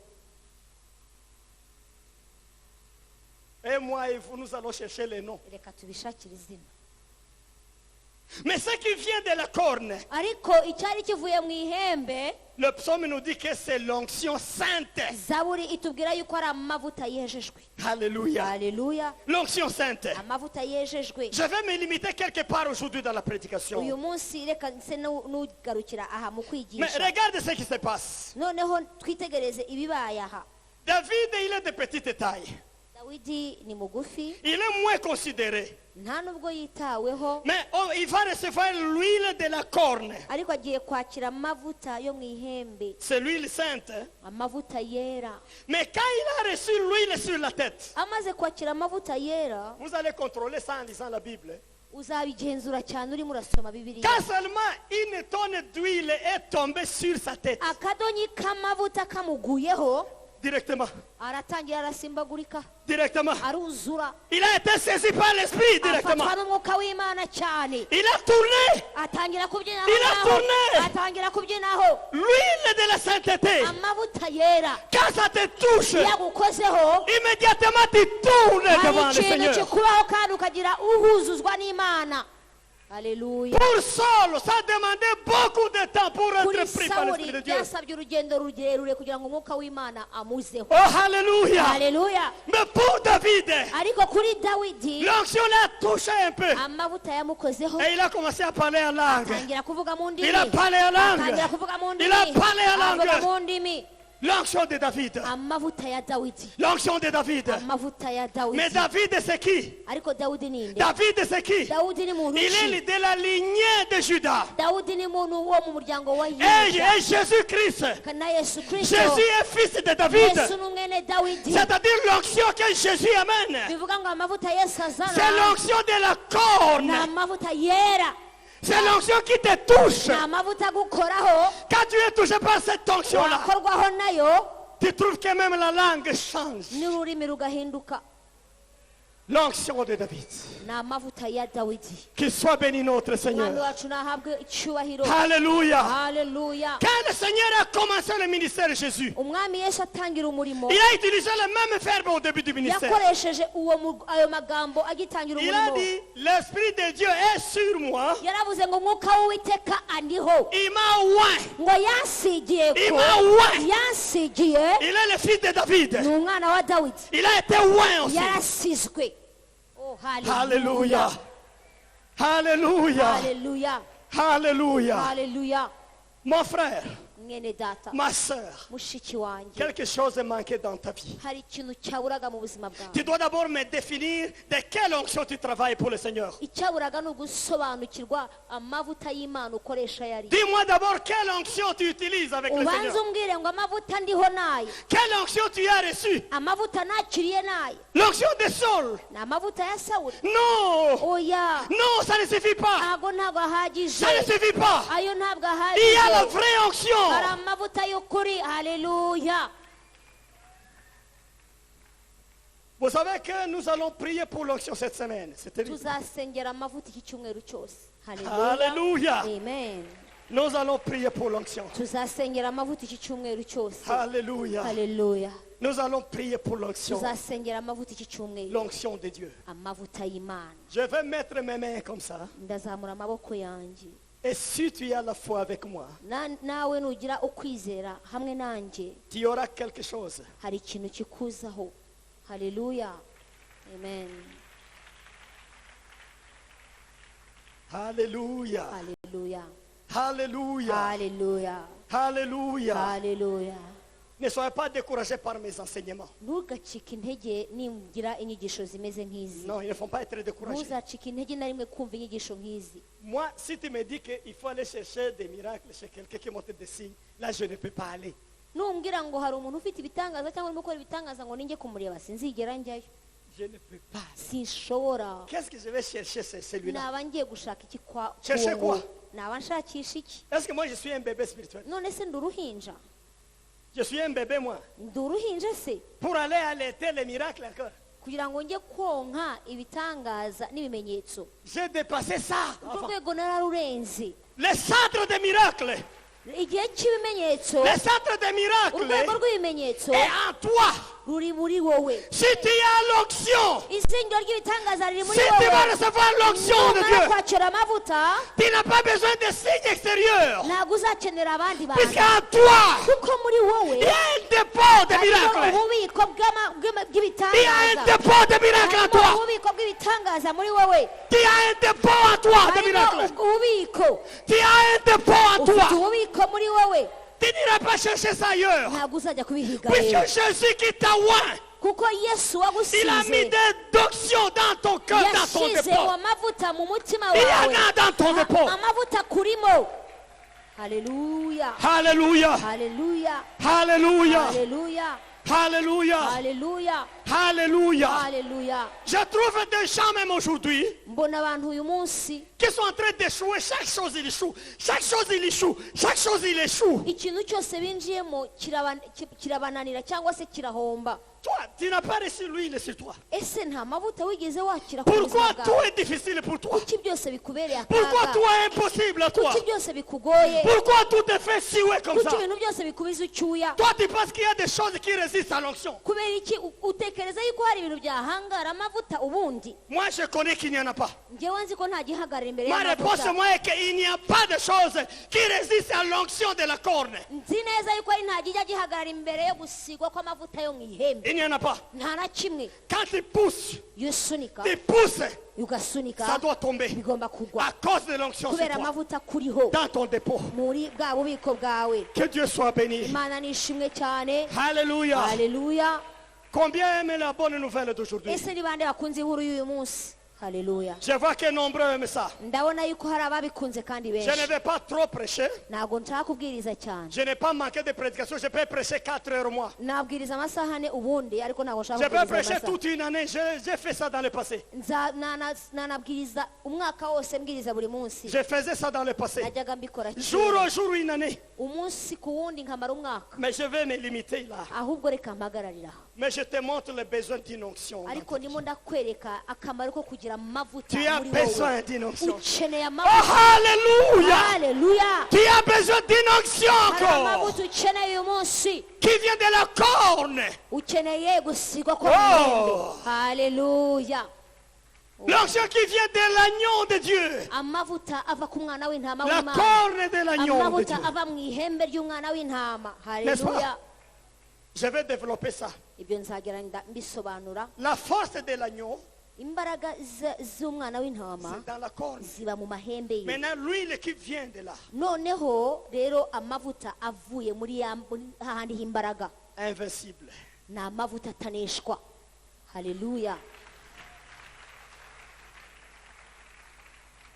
Et moi et vous, nous allons chercher les noms. reka tubishakire izina. Mais ce qui vient de la corne, ariko icyari kivuye mu ihembe, le psaume nous dit que c'est l'onction sainte. zaburi itubwira yuko ari amavuta yejejwe. Alléluia. Haleluya. L'onction sainte. Amavuta yejejwe. Je vais me limiter quelque part aujourd'hui dans la prédication. uyu munsi reka nse n'ugarukira aha mu Mais kwigisha. regarde ce qui se passe. noneho twitegereze ibibaye aha. David, il est de petite taille. dawidi ni mugufi, Il est moins considéré. nta nubwo yitaweho, Mais il va recevoir l'huile de la corne. ariko agiye kwakira amavuta yo mu ihembe, C'est l'huile sainte. amavuta yera. Mais quand il a reçu l'huile sur la tête, amaze kwakira amavuta yera, vous allez contrôler ça en lisant la Bible. uzabigenzura cyane urimo urasoma bibiliya. Quand seulement une tonne d'huile est tombée sur sa tête, akadonyi k'amavuta kamuguyeho, directement, aratangira arasimbagurika, directement. aruzura, Il a été saisi par l'Esprit directement. afatwa n'umwuka w'imana cyane, Il a tourné atangira kubyinaho, Il a tourné. atangira kubyinaho. l'huile de la sainteté. amavuta yera Quand ça te touche, yagukozeho, immédiatement tu tournes devant hari le ikintu Seigneur. kikubaho kandi ukagira uhuzuzwa n'imana. Haleluya. Pour Saul, ça demandait beaucoup de temps pour kuri être pris par l'Esprit sawuli de Dieu. byasabye urugendo rurerure kugira ngo umwuka w'imana amuzeho. Oh, alléluia. Haleluya. Mais pour David, ariko kuri dawidi l'onction l'a touché un peu. amavuta yamukozeho, Et il a commencé à parler en langue. atangira kuvuga mu ndimi, Il a parlé en langue. atangira kuvuga mu Il a ndimi, parlé en langue. avuga mu ndimi. L'onction de David. amavuta ya dawidi, L'onction de David. amavuta ya Mais dawidi. David, c'est qui? ariko dawudi ni nde? David, c'est qui? dawudi ni muntu Il ki? est de la lignée de Judas. dawudi ni muntu wo mu muryango wa Et yuda, Jésus-Christ. na yesu kristo. Jésus est fils de David. yesu ni umwene dawidi, C'est-à-dire l'onction que Jésus amène. bivuga ngo amavuta yesu C'est azana l'onction de la corne. ni amavuta yera, C'est l'onction qui te touche. ni amavuta agukoraho, Quand tu es touché par cette onction-là, wakorwaho nayo, tu trouves que même la langue change. n'ururimi rugahinduka. L'onction de David. ni amavuta ya dawidi. Qu'il soit béni notre umwami Seigneur. wacu nahabwe icyubahiro. Alléluia. haleluya. Quand le Seigneur a commencé le ministère de Jésus, umwami yesu atangira umurimo, il a utilisé le même verbe au début du ministère. yakoresheje ayo magambo agitangira Il a umurimo. dit, l'Esprit de Dieu est sur moi. yaravuze ngo umwuka w'uwiteka andiho, Il m'a oint. ngo yansigiye Il ko, m'a oint. yansigiye Il est le fils de David. ni umwana wa dawidi, Il a été oint aussi. yarasizwe. Oh, Alléluia. Alléluia. haleluya, Alléluia. haleluya. Mon frère, mwene data, ma soeur, mushiki wanjye, quelque chose est manqué dans ta vie. hari ikintu cyaburaga mu buzima bwawe. Tu dois d'abord me définir de quelle onction tu travailles pour le Seigneur. icyaburaga ni ugusobanukirwa amavuta y'imana ukoresha yari. Dis-moi d'abord quelle onction tu utilises avec le ubanze Seigneur. umbwire ngo amavuta ndiho nayo, Quelle onction tu as reçue? amavuta nakiriye nayo. L'onction de Saul. ni amavuta ya sawuli. Non. oya, Non, ça ne suffit pas. ntabwo ahagije, Ça ne suffit pas. ayo ntabwo Il y a la ahagije. vraie onction. hari amavuta y'ukuri. haleluya. Vous savez que nous allons prier pour l'onction cette semaine. C'est terrible. tuzasengera amavuta iki cyumweru cyose. Alléluia. amen. Nous allons prier pour l'onction. tuzasengera amavuta iki cyumweru cyose. Alléluia. haleluya. Nous allons prier pour l'onction. tuzasengera amavuta iki cyumweru, L'onction de Dieu. amavuta y'imana. Je vais mettre mes mains comme ça. ndazamura amaboko yanjye, Et si tu as la foi avec moi, nawe nugira ukwizera hamwe nanjye, tu auras quelque chose. hari ikintu kikuzaho. haleluya. amen. Alléluia. haleluya. Alléluia. haleluya. Alléluia. haleluya. Ne soyez pas découragés par mes enseignements. ntugacike intege nigira inyigisho zimeze nk'izi. Non, ils ne font pas être découragés. ntuzacike intege na rimwe kumva inyigisho nk'izi. Moi, si tu me dis qu'il faut aller chercher des miracles chez quelqu'un qui montre des signes, là, je ne peux pas aller. numbwira ngo hari umuntu ufite ibitangaza cyangwa urimo gukora ibitangaza ngo ninjye kumureba, sinzigera njyayo, Je ne peux pas. sinshobora. Qu'est-ce que je vais chercher, c'est celui-là? naba ngiye gushaka iki kwa Cherche kuwo quoi? nguwo? naba nshakisha iki? Est-ce que moi, je suis un bébé spirituel? none se ndi uruhinja? Je suis un bébé, moi. ndi uruhinja se Pour aller allaiter les miracles encore. kugira ngo njye konka ibitangaza n'ibimenyetso? J'ai dépassé ça. urwo rwego nararurenze. Les centres des miracles. igihe cy'ibimenyetso Le centre des urwego miracles rw'ibimenyetso est en toi. ruri muri wowe Si tu as l'onction, izingiro ry'ibitangaza riri muri si tu vas wowe recevoir l'onction de numara Dieu, kwakira amavuta tu n'as pas besoin de signes extérieurs. ntabwo uzakenera abandi bantu Puisqu'en toi, kuko muri wowe il y a un dépôt de harimo miracles. ububiko Il y a un bw'ibitangaza dépôt de miracles en harimo toi. ububiko bw'ibitangaza muri wowe Tu as un dépôt en toi de harimo miracles. ububiko Tu as un dépôt en ufite toi. ububiko muri wowe Tu n'iras pas chercher ça ailleurs. ntabwo uzajya kubihiga Puisque rero Jésus qui t'a oint, kuko yesu il a mis wagusize des onction dans ton cœur, dans ton yashyize dépôt. amavuta mu mutima Il y wawe en a dans ton dépôt. amavuta kurimo haleluya Alléluia. haleluya Alléluia. haleluya Alléluia. haleluya Alléluia. haleluya Je trouve des gens même aujourd'hui mbona abantu uyu munsi qui sont en train d'échouer. Chaque chose il échoue. Chaque chose il échoue. Chaque chose il échoue. ikintu cyose binjiyemo kirabananira cyangwa se kirahomba Toi, tu n'as pas reçu l'huile sur toi. ese nta mavuta wigeze wakira ku buzima Pourquoi tout bwawe est difficile pour toi? kuki byose bikubereye Pourquoi akaga tout est impossible à toi? kuki byose bikugoye Pourquoi tout est fait siouer comme ça? kuki ibintu byose bikubiza icyuya Toi, tu penses qu'il y a des choses qui résistent à l'onction. kubera iki utekereza yuko hari ibintu byahangara amavuta ubundi Moi, je connais qu'il n'y en a pas. njyewe nzi ko nta gihagarara imbere Ma réponse, y'amavuta moi, est qu'il n'y a pas de choses qui résistent à l'onction de la corne. nzi neza yuko ari nta kijya gihagarara imbere yo gusigwa kw'amavuta yo mu ihembe Il n'y en a pas. nta na kimwe Quand tu pousses, iyo usunika tu pousses, ugasunika ça doit tomber bigomba kugwa à cause de l'onction sur kubera toi, amavuta kuriho dans ton dépôt. muri bwa bubiko bwawe Que Dieu soit béni. imana nishimwe cyane Alléluia. haleluya Combien aiment la bonne nouvelle d'aujourd'hui? ese ni bande bakunze inkuru y'uyu munsi haleluya Je vois que nombreux aiment ça. ndabona yuko hari ababikunze kandi Je ne benshi vais pas trop prêcher. ntabwo nshaka kubwiriza cyane Je n'ai pas manqué de prédication. Je peux prêcher 4 heures moi. nabwiriza amasaha ane ubundi ariko ntabwo nshaka Je peux kubwiriza prêcher amasaha toute une année. J'ai fait ça dans le passé. nanabwiriza umwaka wose mbwiriza buri munsi Je faisais ça dans le passé. najyaga mbikora Jour kera au jour, une année. umunsi ku wundi nkamara umwaka Mais je vais me limiter là. ahubwo reka mpagararira Mais je te montre le besoin d'une onction. ariko ndimo ndakwereka akamaro ko kugira amavuta Tu as muri wowe besoin d'une onction. ukeneye Oh, amavuta Alléluia. haleluya Tu as besoin d'une onction hari encore. amavuta ukeneye uyu munsi Qui vient de la corne. ukeneye gusigwa ko Oh. mu ihembe haleluya L'onction qui vient de l'agneau de Dieu. amavuta ava ku mwana w'intama La w'imana corne de l'agneau de amavuta Dieu. ava mu ihembe ry'umwana w'intama N'est-ce pas? haleluya Je vais développer ça. ibyo nzagera mbisobanura La force de l'agneau, imbaraga z'umwana w'intama c'est dans la corne. ziba mu mahembe ye Maintenant, l'huile qui vient de là, noneho rero amavuta avuye muri hahandi h'imbaraga invincible. ni amavuta ataneshwa haleluya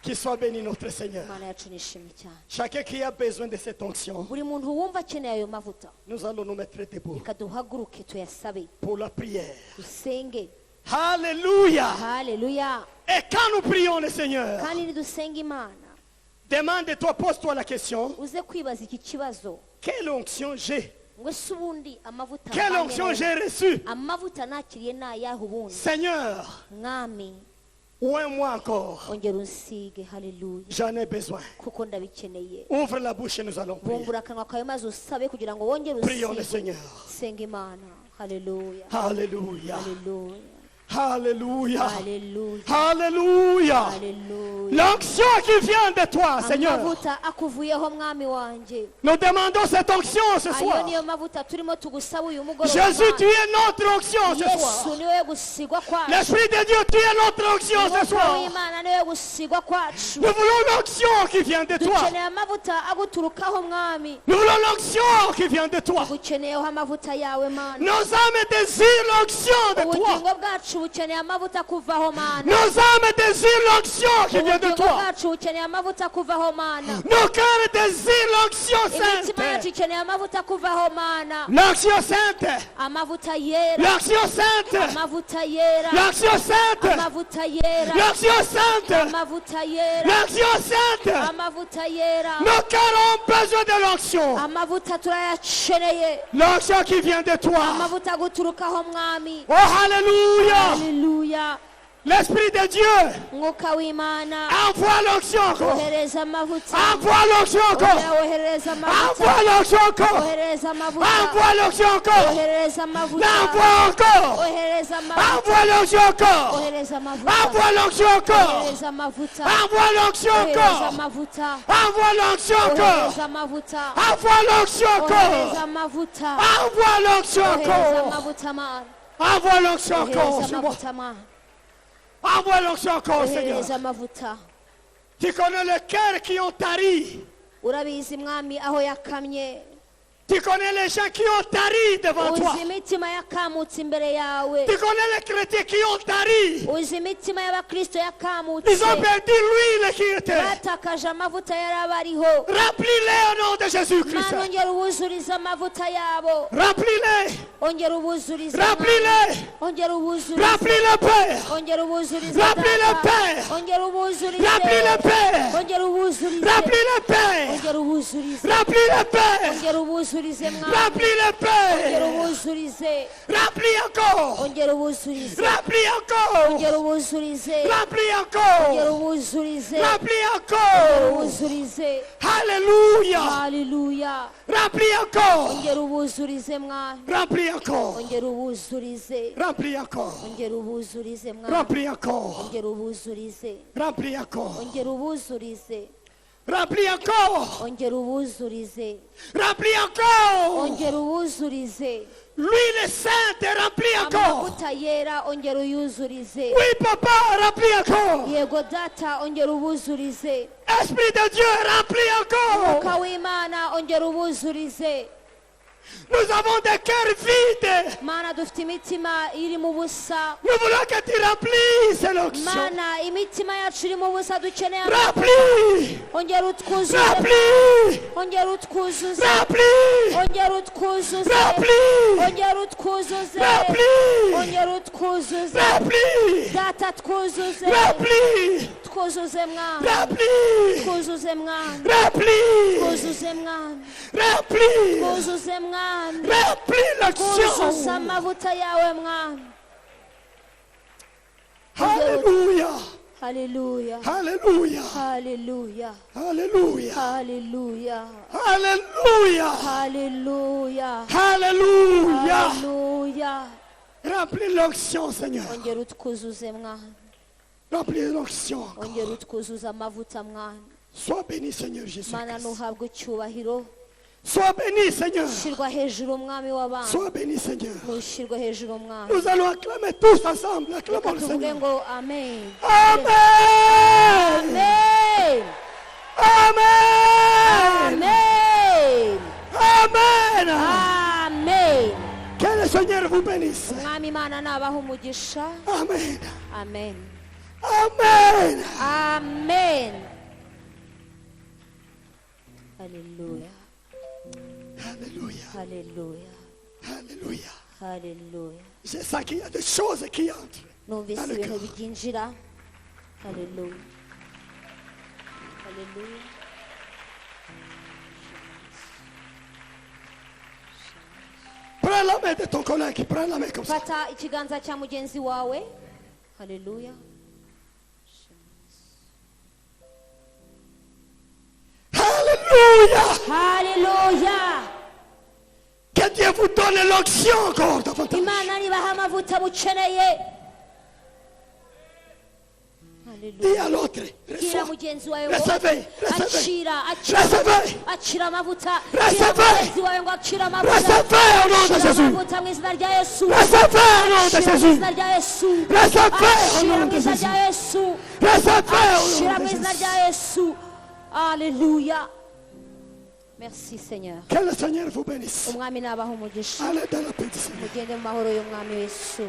Qu'il soit béni notre Seigneur. imana yacu nishimye cyane Chacun qui a besoin de cette onction, buri muntu wumva akeneye ayo mavuta nous allons nous mettre debout reka duhaguruke tuyasabe pour la prière. dusenge Alléluia. haleluya Et quand nous prions le Seigneur, kandi nidusenga imana demande-toi, pose-toi la question, uze kwibaza iki kibazo quelle onction j'ai? ngo ese ubundi amavuta Quelle mbanye onction nayo? j'ai reçue? amavuta nakiriye ni ayahe ubundi Seigneur, mwami oins-moi encore. ongera unsige haleluya J'en ai besoin. kuko ndabikeneye Ouvre la bouche et nous allons prier. bungura akanwa kawe maze usabe kugira ngo wongere Prions le usige Seigneur. senga imana haleluya Alléluia. haleluya Alléluia. haleluya Alléluia. haleluya L'onction qui vient de toi, Seigneur. amavuta akuvuyeho mwami wanjye Nous demandons cette onction ce ayo soir. niyo mavuta turimo tugusaba uyu mugoroba Jésus, tu es notre onction ce yesu soir. niwe gusigwa kwacu L'Esprit de Dieu, tu es notre onction ce umwuka soir. w'imana niwe gusigwa kwacu Nous voulons l'onction qui vient de toi. dukeneye amavuta aguturukaho mwami Nous voulons l'onction qui vient de toi. dukeneyeho amavuta yawe mana Nos âmes désirent l'onction de toi. ubugingo bwacu bukeneye amavuta kuvaho mana Nos âmes désirent l'onction qui vient de ubugingo toi. bwacu bukeneye amavuta kuvaho mana Nos cœurs désirent l'onction imitima yacu sainte. ikeneye amavuta kuvaho mana L'onction sainte. amavuta yera L'onction sainte. amavuta yera L'onction sainte. amavuta yera L'onction sainte. amavuta yera L'onction sainte. amavuta yera Nos cœurs ont besoin de l'onction. amavuta turayakeneye L'onction qui vient de toi. amavuta aguturukaho mwami Oh, Alléluia. haleluya L'Esprit de Dieu mwuka w'imana envoie l'onction encore. ohereza amavuta Envoie l'onction encore. ohereza amavuta Envoie l'onction encore. ohereza amavuta Envoie l'onction encore. ohereza amavuta L'envoie encore. ohereza amavuta Envoie l'onction encore. ohereza amavuta Envoie l'onction encore. ohereza amavuta Envoie l'onction ohereza encore. amavuta Envoie l'onction encore. ohereza amavuta Envoie l'onction ohereza encore. amavuta Envoie l'onction ohereza encore. amavuta man Envoie l'onction encore ohereza sur moi. amavuta man Envoie l'onction encore, Seigneur. ohereza amavuta Tu connais les cœurs qui ont tari. urabizi mwami aho yakamye Tu connais les gens qui ont tari devant toi. uzi imitima yakamutse imbere yawe Tu connais les chrétiens qui ont tari. uzi imitima y'abakristo yakamutse Ils ont perdu l'huile qui était. batakaje amavuta yari abariho Remplis-les au nom de Jésus-Christ. mana ongera ubuzurize amavuta yabo Remplis-les. ongera ubuzurize Remplis-les. ongera ubuzurize Remplis le Père. ongera ubuzurize Remplis le Data. Père. ongera ubuzurize Remplis le Père. ongera ubuzurize Remplis le Père. ongera ubuzurize Remplis le Père. ongera ubuzurize mwana Remplis le ongera Père. ubuzurize Remplis encore. ongera ubuzurize Remplis encore. ongera ubuzurize Remplis ongera encore. ubuzurize Remplis ongera encore. ubuzurize Alléluia. haleluya Remplis encore. ongera ubuzurize mwana Remplis encore. ongera ubuzurize Remplis encore. ongera ubuzurize mwana Remplis encore. ongera ubuzurize Remplis encore. ongera ubuzurize Remplis encore. ongera ubuzurize Remplis encore. ongera ubuzurize L'huile sainte remplis encore. amavuta yera ongera uyuzurize Oui, papa, remplis encore. yego data ongera ubuzurize Esprit de Dieu, remplis encore. mwuka w'imana ongera ubuzurize Nous avons des cœurs vides. mana dufite imitima iri mu busa Nous voulons que tu remplisses l'onction. mana imitima yacu iri mu busa dukeneye Remplis. ongera utwuzuze Remplis. ongera utwuzuze Remplis. ongera utwuzuze Remplis. ongera utwuzuze Remplis. ongera utwuzuze Remplis. data twuzuze Remplis. twuzuze mwana Remplis. twuzuze mwana Remplis. twuzuze mwana Remplis. twuzuze mwana Remplis twuzuze l'onction. amavuta yawe mwana Alléluia. haleluya Alléluia. haleluya Alléluia. haleluya Alléluia. haleluya Alléluia. haleluya Remplis l'onction, Seigneur. ongera utwuzuze mwana Remplis l'onction. ongera utwuzuze amavuta mwana Sois béni, Seigneur Jésus. mana ntuhabwe icyubahiro Sois béni, Seigneur. shyirwa hejuru umwami w'abantu Sois béni, Seigneur. ntushyirwe hejuru umwami Nous allons acclamer tous ensemble. Acclamons reka le tuvuge Seigneur. ngo amen Amen. amen Amen. amen Amen. amen Que le Seigneur vous bénisse. umwami imana nabaha umugisha Amen. amen Amen. amen haleluya Alléluia. haleluya Alléluia. haleluya Je sens qu'il y a des choses qui entrent. numvise dans le ibintu cœur. byinjira haleluya haleluya Prends la main de ton collègue. Prends la main comme ça. fata ikiganza cya mugenzi wawe haleluya Alléluia. haleluya Que Dieu vous donne l'onction encore davantage. imana nibaha amavuta mukeneye Dis haleluya à l'autre. bwira Reçois. mugenzi wawe ngo Recevez. Recevez. acira Recevez. acira amavuta Recevez. bwira mugenzi wawe ngo acira amavuta Recevez au nom de acira Jésus. amavuta mu izina rya yesu Recevez au nom de acira mu Jésus. izina rya yesu Recevez au acira nom mu de izina Jésus. rya yesu Recevez au acira nom mu de izina Jésus. rya yesu haleluya merci seigneur Que le Seigneur vous bénisse. umwami nabaha umugisha Allez dans la paix du Seigneur. mugende mu mahoro y'umwami yesu